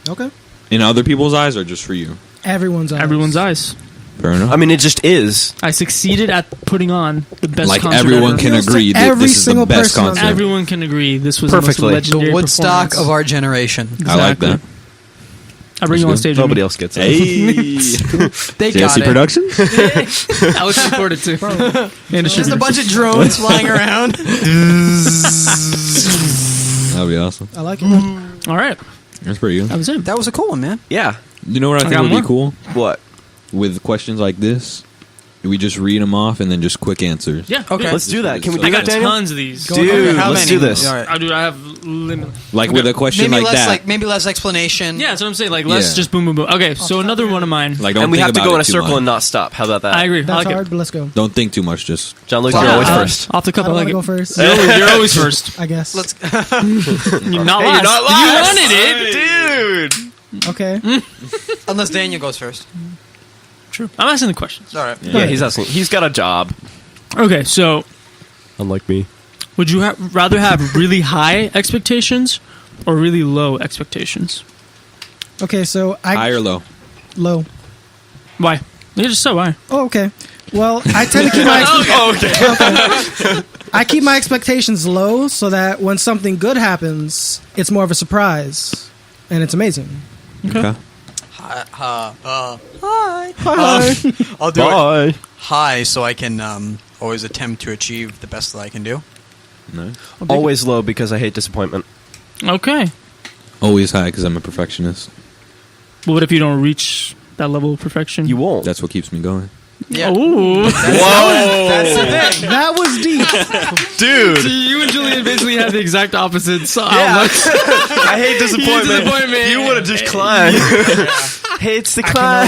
Okay. In other people's eyes or just for you? Everyone's eyes. Everyone's eyes. Fair enough. I mean, it just is. I succeeded at putting on the best like concert everyone ever. can Feels agree like that every this is the single best person on concert. Everyone can agree this was Perfectly. the most The legendary Woodstock performance. of our generation. I like Exactly. that. I bring you on good. stage. Nobody with else gets it. Hey. They got JSC it. Productions? me. I was recorded too. And it's Just a bunch of drones flying around. That'd be awesome. I like it. All right, That's pretty that good. was it. That was a cool one, man. Yeah. You know what I I think got would be more. cool? What? With questions like this, we just read them off and then just quick answers? Yeah. Okay. Let's do that. Can we I do I that, got Daniel? tons of these. Dude, How let's many? do this. All right. Dude, I have limit. Like with a question Maybe like less that. maybe less explanation. Yeah, that's what I'm saying. Like, let's Yeah. just boom, boom, boom. Okay, so another one of mine. Like, don't And we think have to about go in it a too circle much. and not stop. How about that? I agree. I That's like hard, it. but let's go. Don't think too much. Just John-Luke, Fine. you're always Uh, first. Off the cup, I I like want to go it. first. You're always first. I guess. Let's You're not Hey, last. you're not You last. wanted it. Dude. Okay. unless Daniel goes first. True. I'm asking the questions. All right. Yeah, he's asking. He's got a job. Okay, so Unlike me. would you rather have really high expectations or really low expectations? Okay, so high or low. low. Why? You just said why. Oh, okay. Well, I tend to keep my I keep my expectations low so that when something good happens, it's more of a surprise, and it's amazing. Okay. Hi. I'll do it Bye. high so I can always attempt to achieve the best that I can do. Nice. Always low because I hate disappointment. Okay. Always high because I'm a perfectionist. But what if you don't reach that level of perfection? You won't. That's what keeps me going. Yeah. Ooh. That's the thing. That was deep. Dude. You and Julian basically have the exact opposites. Yeah. I hate disappointment. disappointment. You would have just climbed. Hates the climb.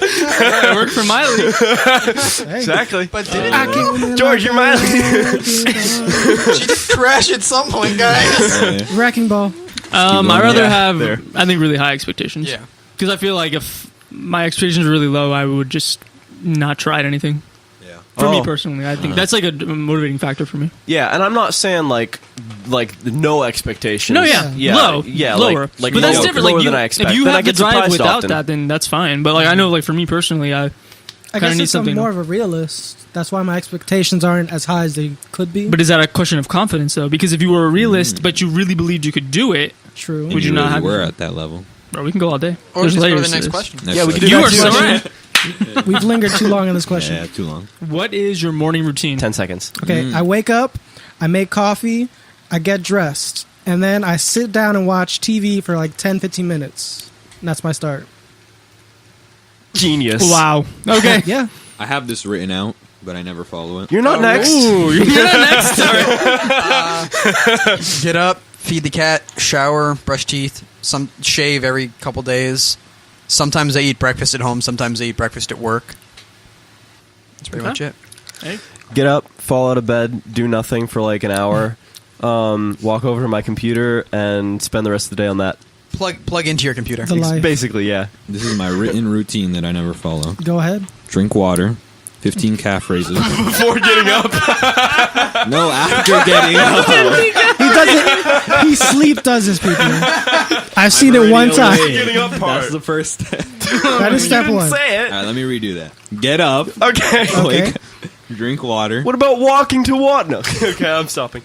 It worked for Miley. Exactly. But did I can't George, you're Miley. she did crash at some point, guys? Wrecking ball. I'd rather Yeah, have, there. I think, really high expectations. Yeah. Because I feel like if my expectations were really low, I would just not try anything. Yeah. For me Oh. personally, I think that's like a motivating factor for me. Yeah, and I'm not saying like no expectations. No, yeah, low. Lower. Like but that's lower, different. lower Like than I expect. if you then I have the get drive surprised without often. that, then that's fine. But like I know, like for me personally, I I kinda guess need it's something more of a realist. That's why my expectations aren't as high as they could be. But is that a question of confidence though? Because if you were a realist, but you really believed you could do it, True. Would you not really have- were at that level? bro, we can go all day. Or There's just go to layers the next this. question. Yeah, we can do You that are too. so right. We've lingered too long on this question. Yeah, too long. What is your morning routine? 10 seconds. Okay, I wake up, I make coffee, I get dressed, and then I sit down and watch TV for like 10, 15 minutes. And that's my start. Genius. Wow. Okay. Yeah. I have this written out, but I never follow it. You're not next. Ooh, you're not next. Get up, feed the cat, shower, brush teeth, some shave every couple days. Sometimes I eat breakfast at home. Sometimes I eat breakfast at work. That's pretty Okay. much it. Hey. Get up, fall out of bed, do nothing for like an hour, walk over to my computer, and spend the rest of the day on that. Plug into your computer. The life. Basically, yeah. This is my written routine that I never follow. Go ahead. Drink water, 15 calf raises. Before getting up. No, after getting up. He does it. He sleep does this, people. I've seen it one time. Getting up part. That's the first step. That is step one. Say it. All right, let me redo that. Get up, Okay. Okay. drink water, What about walking to what? No. Okay, I'm stopping.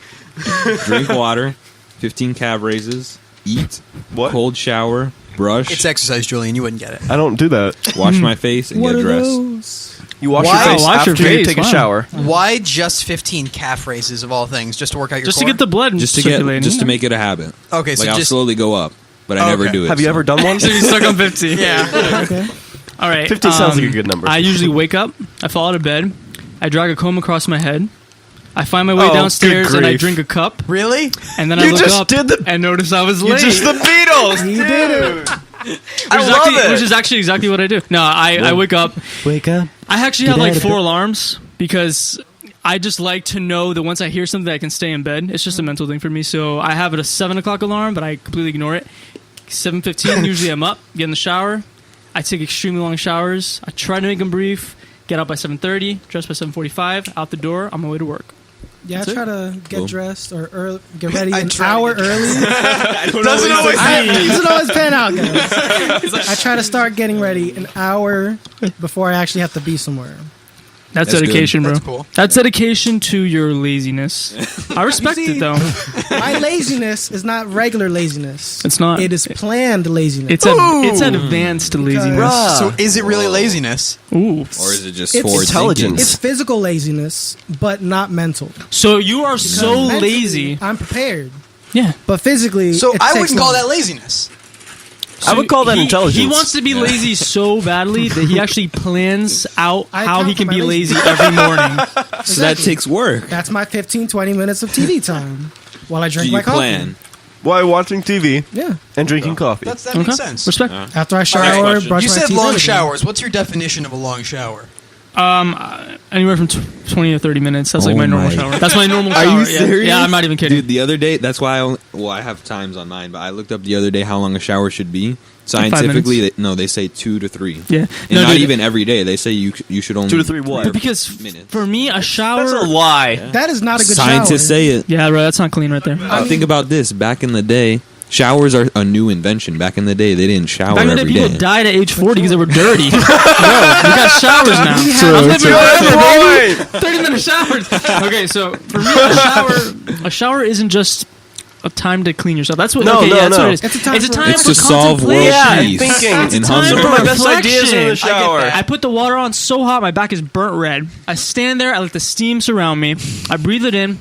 drink water, 15 calf raises, eat, What? cold shower, brush, It's exercise, Julian. You wouldn't get it. I don't do that. wash my face, and What get are dressed. those? You wash Wow, your face wash after your you face, take wow. a shower. Why just 15 calf raises of all things? Just to work out your Just to core? get the blood Just to circulating. make it a habit. Okay, so Like I'll just... slowly go up, but I Oh, never okay. do it. Have you so. ever done one? So you stuck on 50. Yeah. Okay. All right. 50 sounds like a good number. I usually wake up, I fall out of bed, I drag a comb across my head, I find my way Oh, downstairs good and I grief. drink a cup, Really? and then I You look just up did the- and notice I was You're late. just the Beatles. He did it. I love it. Which is actually exactly what I do. No, I wake up. Wake up. I actually Get have like out of 4 bed. alarms because I just like to know that once I hear something, I can stay in bed. It's just a mental thing for me. So I have it a 7 o'clock alarm, but I completely ignore it. 7:15, usually I'm up, get in the shower. I take extremely long showers. I try to make them brief. Get out by 7:30, dress by 7:45, out the door, on my way to work. Yeah, I That's try to get Cool. dressed or get ready I an try to hour get early. Doesn't always Doesn't always pan out, guys. I try to start getting ready an hour before I actually have to be somewhere. That's That's dedication, good. bro. That's cool. That's dedication to your laziness. I respect You see- it, though. My laziness is not regular laziness. It's not. It is planned laziness. It's advanced laziness. Bruh. So is it really laziness? Ooh. Or is it just It's forward intelligence. It's physical laziness, but not mental. So you are so Mentally, lazy. I'm prepared, Yeah. but physically, So it I takes wouldn't call long. that laziness. I would call that intelligence. He wants to be lazy so badly that he actually plans out I how account he for can my be lazy- lazy every morning. So that takes work. That's my 15-20 minutes of TV time while I Do drink you my coffee. plan? While watching TV Yeah. and drinking coffee. That Okay. makes sense. Respect. After I shower, question. brush You my said teeth. long everything. showers. What's your definition of a long shower? Anywhere from 20 to 30 minutes. That's like Oh my normal my- shower. That's my normal Are shower. you yeah. serious? Yeah, I'm not even kidding. Dude, the other day, that's why I have times on mine, but I looked up the other day how long a shower should be. Scientifically, they say 2 to 3. Yeah. And No, not dude, even every day. They say you should only 2 to 3 what? But because minutes. for me, a shower. That's a lie. That is not a good Scientists shower. say it. Yeah, bro, that's not clean right there. Think about this. Back in the day, showers are a new invention. Back in the day, they didn't shower Back in the day, every people day. died at age 40 because they were dirty. Bro, we got showers now. I'm living forever, baby. 30-minute showers. Okay, so for me, a shower isn't just a time to clean yourself. That's what. No, okay, no, yeah, that's no. what it is. It's a time It's a for- time It's for to solve world contemplation. peace thinking. It's a and time hunger. for Some of my best ideas are in the reflection. shower. I put the water on so hot, my back is burnt red. I stand there, I let the steam surround me. I breathe it in.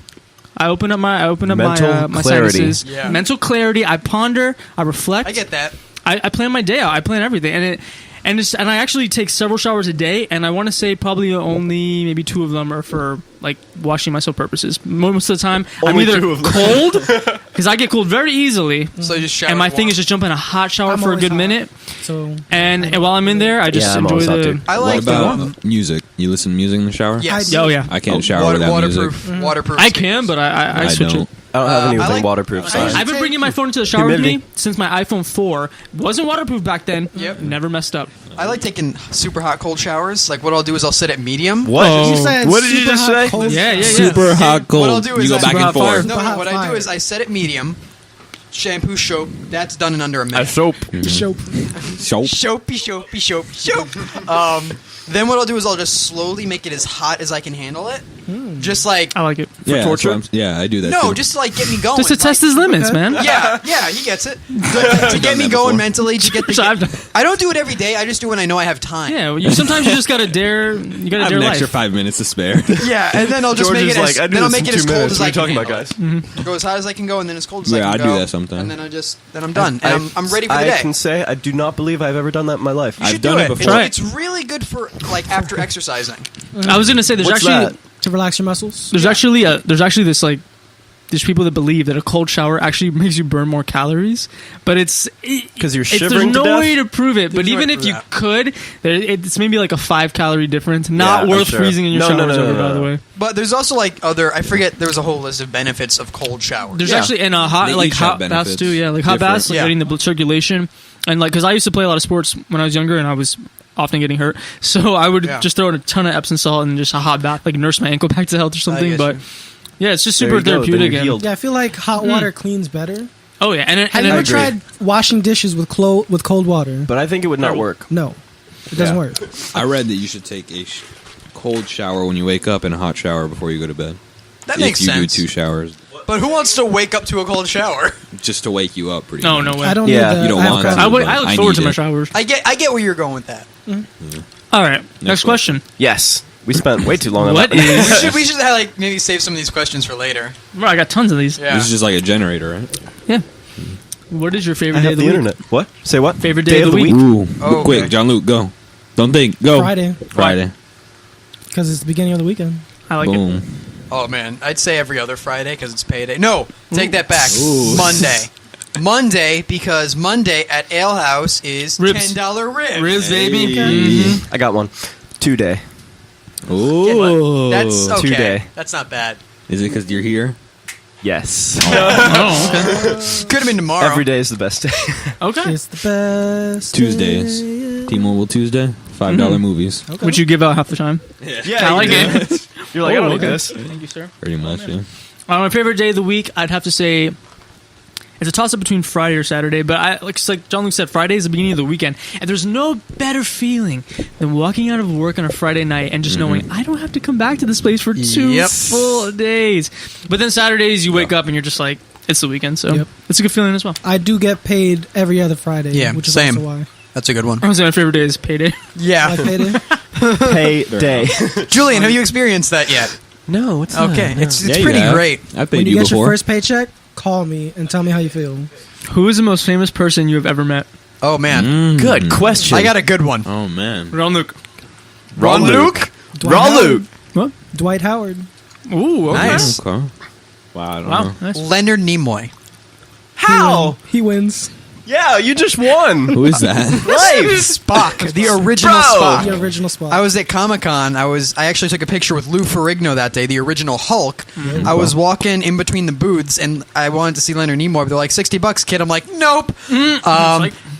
I open up my Mental my clarity. sinuses. Yeah. Mental clarity. I ponder. I reflect. I get that. I plan my day out. I plan everything, and I actually take several showers a day. And I want to say probably only maybe 2 of them are for like washing myself purposes. Most of the time, Only I'm either 2 of them. cold because I get cooled very easily, So you just shower. and my thing warm. is just jump in a hot shower I'm for a always good hot. minute. So And while I'm in there, I just Yeah, I'm enjoy always hot, the. too. I What like about music? You listen to music in the shower? Yes. Oh yeah, I can't shower Water, without waterproof. music. Waterproof. I can, but I I switch don't. it. I don't have I anything like- waterproof. Sorry. I've been bringing my phone into the shower with Humidity. me since my iPhone 4. Wasn't waterproof back then. Yep. Never messed up. I like taking super hot cold showers. Like what I'll do is I'll sit at medium. What? Oh. you said What did you super just hot, say? cold Yeah, yeah, Super hot, cold. What I'll do is you go I- back Super and hot forth. fire. No, Super hot what I do fire. is I set it medium. Shampoo, soap. That's done in under a minute. soap. Soap. Soap. Soapy. Then what I'll do is I'll just slowly make it as hot as I can handle it. Just like I like it. Yeah, that's torture? what yeah, I do that. no, too. just to like get me going. Just to test his limits, man. Yeah, he gets it. To get me that going before. mentally, to get Which I've the. done. I don't do it every day. I just do it when I know I have time. Yeah, sometimes you just gotta dare. You I gotta have dare an life. extra 5 minutes to spare. Yeah, and then I'll just George make is it like, as I do then I'll this make in it as 2 cold minutes. as What are I you can talking handle about, it. Go as hot as I can go, and then as cold as I Yeah, can I go. do that sometimes. And then I'm done, and I'm ready for the I day. can say I do not believe I've ever done that in my life. You should I've done do it before. Try it. It's really good for like after exercising. I was gonna say there's What's actually that? To relax your muscles. there's actually this like there's people that believe that a cold shower actually makes you burn more calories, but it's 'Cause you're there's shivering to no death? way to prove it. But There's no even way if to you prove could, it's maybe like a 5-calorie difference. Not Yeah, I'm worth sure. freezing in your No, showers no, over, no, by the no. way. But there's also like other. I forget. There was a whole list of benefits of cold showers. There's Yeah. actually in a hot They like each have hot baths benefits. too. Yeah, like hot Different. baths, like Yeah. getting the blood circulation, and like because I used to play a lot of sports when I was younger, and I was often getting hurt, so I would Yeah. just throw in a ton of Epsom salt and just a hot bath, like nurse my ankle back to health or something. get But you. yeah, it's just There super you go, then therapeutic. you're And, healed. Yeah, I feel like hot water cleans better. oh yeah, and Have you ever agree. tried washing dishes with cold water? But I think it would not work. No, it doesn't Yeah. work. I read that you should take a cold shower when you wake up and a hot shower before you go to bed. That makes if you sense. do 2 showers, But who wants to wake up to a cold shower? just to wake you up. Pretty no, much. no way. I don't Yeah, need that. you don't I have want coffee. to. I look I forward need to my it. showers. I get where you're going with that. All right, next question. Yes. We spent way too long on What that. is? We should have, like maybe save some of these questions for later. Bro, I got tons of these. Yeah. This is just like a generator, right? Yeah. What is your I favorite day have of the the week? internet. What? Say what? Favorite day of the week? Ooh, Oh, quick, okay. Jon-Luke, go. Don't think, go. Friday, Friday. because it's the beginning of the weekend. I like it. Boom. Oh man, I'd say every other Friday because it's payday. No, take that back. Ooh. Monday because Monday at Ale House is Ribs. $10 ribs. Ribs, baby. Hey. I got one. 2 day. Ooh. That's okay. 2 day. That's not bad. Is it because you're here? Yes. Oh, Could have been tomorrow. Every day is the best day. okay. Okay. It's the best. Tuesdays. day. T-Mobile Tuesday. $5 movies. Okay. Would you give out half the time? Yeah, I like it. You're like, I Oh, don't need okay. this. Thank you, sir. Pretty much, yeah. My favorite day of the week, I'd have to say, it's a toss up between Friday or Saturday. But like Jon-Luke said, Friday is the beginning of the weekend, and there's no better feeling than walking out of work on a Friday night and just knowing I don't have to come back to this place for 2 Yep. full days. But then Saturdays, you wake up and you're just like, it's the weekend, so Yep. it's a good feeling as well. I do get paid every other Friday. Yeah, which is same. also why That's a good one. I would say my favorite day is payday. I Yeah. like payday. Pay day. Julian, have you experienced that yet? No, what's Okay, that? it's Yeah, you pretty have. great. I paid When you you get your before. first paycheck, call me and tell me how you feel. Who is the most famous person you have ever met? Oh man, Good question. I got a good one. Oh man. Jon-Luke. Jon-Luke. Jon-Luke. What? Dwight Howard. Ooh, okay. Nice. Okay. Wow. I don't Wow, know. nice. Leonard Nimoy. How? He wins. Yeah, you just won. Who is that? Right. Spock, the original Bro. Spock. The original spot. I was at Comic-Con. I actually took a picture with Lou Ferrigno that day, the original Hulk. I was walking in between the booths, and I wanted to see Leonard Nimoy. They're like, $60, kid. I'm like, nope.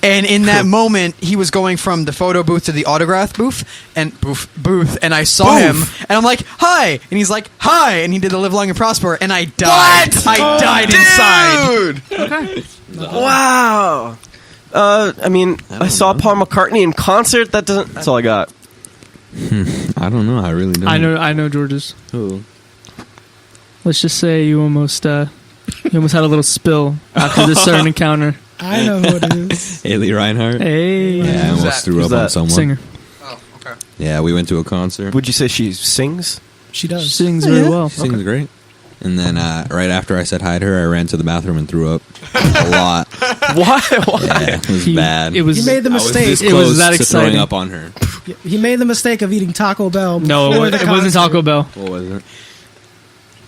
And in that moment, he was going from the photo booth to the autograph booth, and I saw him, and I'm like, hi, and he's like, hi, and he did the Live Long and Prosper, and I died. What? I died inside. Dude. Okay. Wow. I mean, I saw Paul McCartney in concert. That's all I got. I don't know. I really don't. I know George's. Who? Let's just say you almost had a little spill after this certain encounter. I know who it is. Haley Reinhart. Hey, Yeah, I Who's almost that? threw Who's up on that? someone. singer. Oh, okay. Yeah, we went to a concert. Would you say she sings? She does. Sings very well. She sings great. And then right after I said hi to her, I ran to the bathroom and threw up a lot. Why? Yeah, it was bad. It was. He made the I was mistake. this It was close that to exciting. throwing up on her. He made the mistake of eating Taco Bell. No, before it the wasn't concert. Taco Bell. What was it?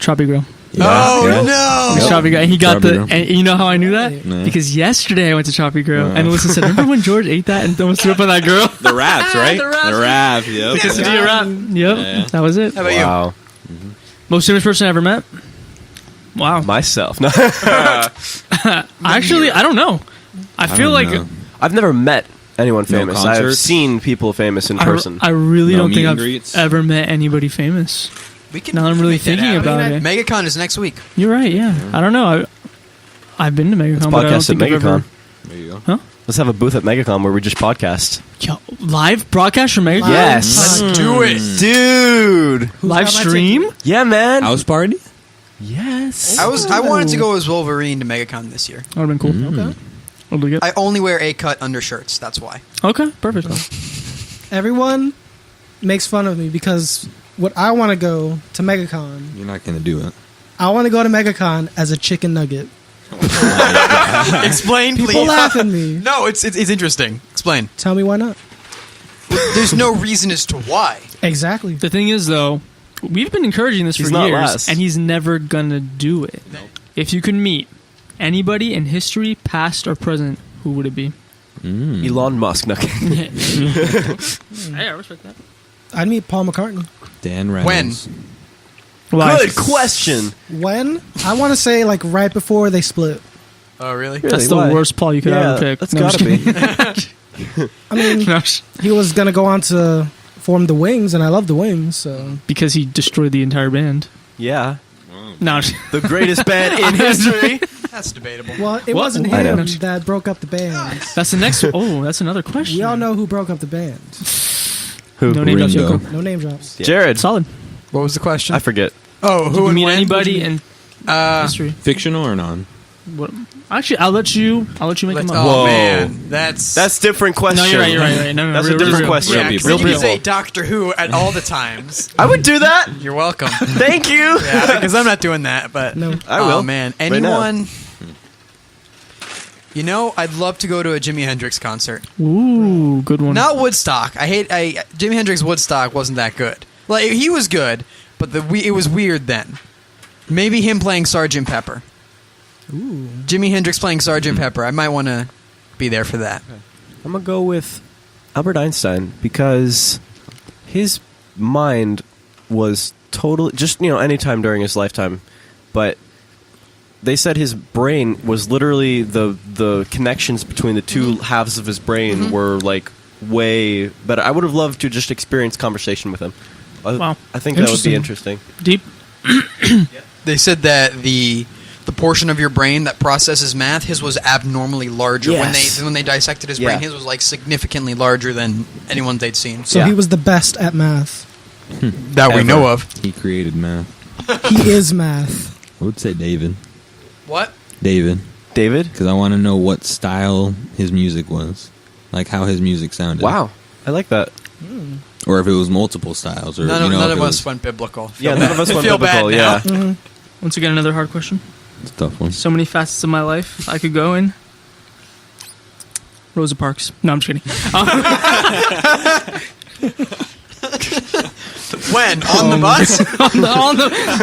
Tropic Grill. Oh, Yeah. no. It's Tropic Grill. And he got Tropic Grill. and you know how I knew that? No. Because yesterday I went to Tropic Grill Wow. and Alyssa said, "Remember when George ate that and almost threw up on that girl?" The raps, right? The raps. The raps, yep. Quesadilla wrap. Yep, Yeah. that was it. How about you? Wow. Most famous person I ever met. Wow. Myself. No. Actually, I don't know. I feel like I've never met anyone No famous. I've concerts? seen people famous in person. I really No don't meet think and I've greets? ever met anybody famous. We can Now I'm really make that thinking happen. about it. MegaCon is next week. You're right. Yeah, I don't know. I've been to MegaCon, but I don't Podcast at think I've MegaCon. ever. There you go. Huh? Let's have a booth at MegaCon where we just podcast. Yo, live broadcast from MegaCon. Yes. Let's do it. Dude. Who's Live got my stream. ticket? Yeah, man. House party? Yes. I wanted to go as Wolverine to MegaCon this year. That would have been cool. Okay. What do we get? I only wear A-cut undershirts. That's why. Okay, perfect. Everyone makes fun of me because what I want to go to MegaCon. You're not going to do it. I want to go to MegaCon as a chicken nugget. Explain, People please. laugh at me. No, it's interesting. Explain. Tell me why not. There's no reason as to why. Exactly. The thing is, though, we've been encouraging this He's for not years, last. and he's never gonna do it. If you could meet anybody in history, past or present, who would it be? Elon Musk. No. Hey, I respect that. I'd meet Paul McCartney. Dan Reynolds. Good question. When? I want to say like right before they split. Oh, really? That's the Why? worst Paul you could Yeah, ever pick. that's No, I'm gotta just be. kidding. I mean, No, I'm just- he was going to go on to form the Wings, and I love the Wings, so... because he destroyed the entire band. Yeah. No, I'm just- The greatest band in history. That's debatable. Well, it wasn't I know. him that broke up the band. that's the next. Oh, that's another question. We all know who broke up the band. Who? No name drops. Ringo. Yoko. No name drops. Jared. Solid. What was the question? I forget. Oh, Who who would and meet when? anybody in history? Fictional or non? What? Actually, I'll let you make Let's- them up. oh Whoa. man, that's different question. No, you're right. You're right. No, That's real, a different real. question. yeah. Real 'cause then people. you can say Doctor Who at all the times. I would do that. You're welcome. Thank you. Yeah, because I'm not doing that. But No. I will. Oh man, Right now. anyone? You know, I'd love to go to a Jimi Hendrix concert. Ooh, good one. Not Woodstock. Jimi Hendrix Woodstock wasn't that good. Like he was good, but it was weird then. Maybe him playing Sgt. Pepper. Ooh. Jimi Hendrix playing Sgt. Pepper. I might want to be there for that. I'm gonna go with Albert Einstein because his mind was totally just any time during his lifetime, but they said his brain was literally the connections between the two halves of his brain were like way better. I would have loved to just experience conversation with him. Wow. I think that would be interesting. Deep. They said that the portion of your brain that processes math, his was abnormally larger. Yes. When they dissected his Yeah. brain, his was like significantly larger than anyone they'd seen. So Yeah. he was the best at math. That we know of. He created math. He is math. I would say David. What? David. David? Because I want to know what style his music was. Like how his music sounded. Wow. I like that. Or if it was multiple styles. Or, None if of it us was, went biblical. Yeah, none of us went Feel bad biblical. now. Yeah. Once again, another hard question. It's a tough one. So many facets of my life I could go in. Rosa Parks. No, I'm just kidding. When? On the bus?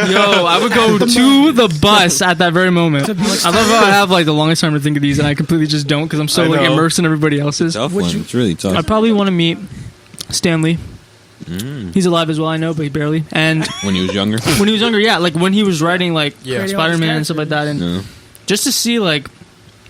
Yo, I would go to the bus at that very moment. I love how I have like the longest time to think of these, and I completely just don't because I'm so like immersed in everybody else's. Tough one. It's really tough. I'd probably want to meet Stanley. He's alive as well, I know, but he barely. And when he was younger? When he was younger, yeah. Like when he was writing like Yeah. Spider-Man and stuff like that. And just to see like...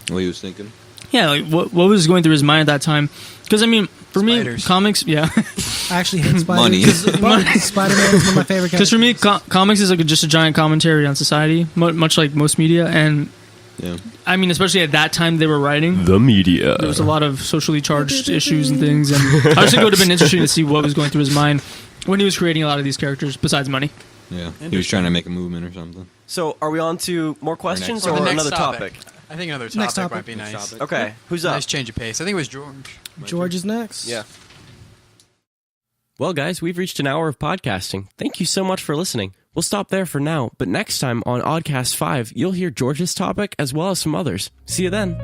What he was thinking? Yeah, like what was going through his mind at that time. Because, I mean, for Spiders. me, comics... Yeah. I actually hate Money. Spiders. Spider-Man is one of my favorite Because characters. for me, comics is like just a giant commentary on society, much like most media. And, Yeah. I mean, especially at that time they were writing... The media. There was a lot of socially charged issues and things, and I just think it would have been interesting to see what was going through his mind when he was creating a lot of these characters, besides money. Yeah. He was trying to make a movement or something. So, are we on to more questions Or or, the next another topic? I think another Next topic topic. might be nice. Okay, who's up? Nice change of pace. I think it was George. George is next. Yeah. Well, guys, we've reached an hour of podcasting. Thank you so much for listening. We'll stop there for now, but next time on Odcast 5, you'll hear George's topic as well as some others. See you then.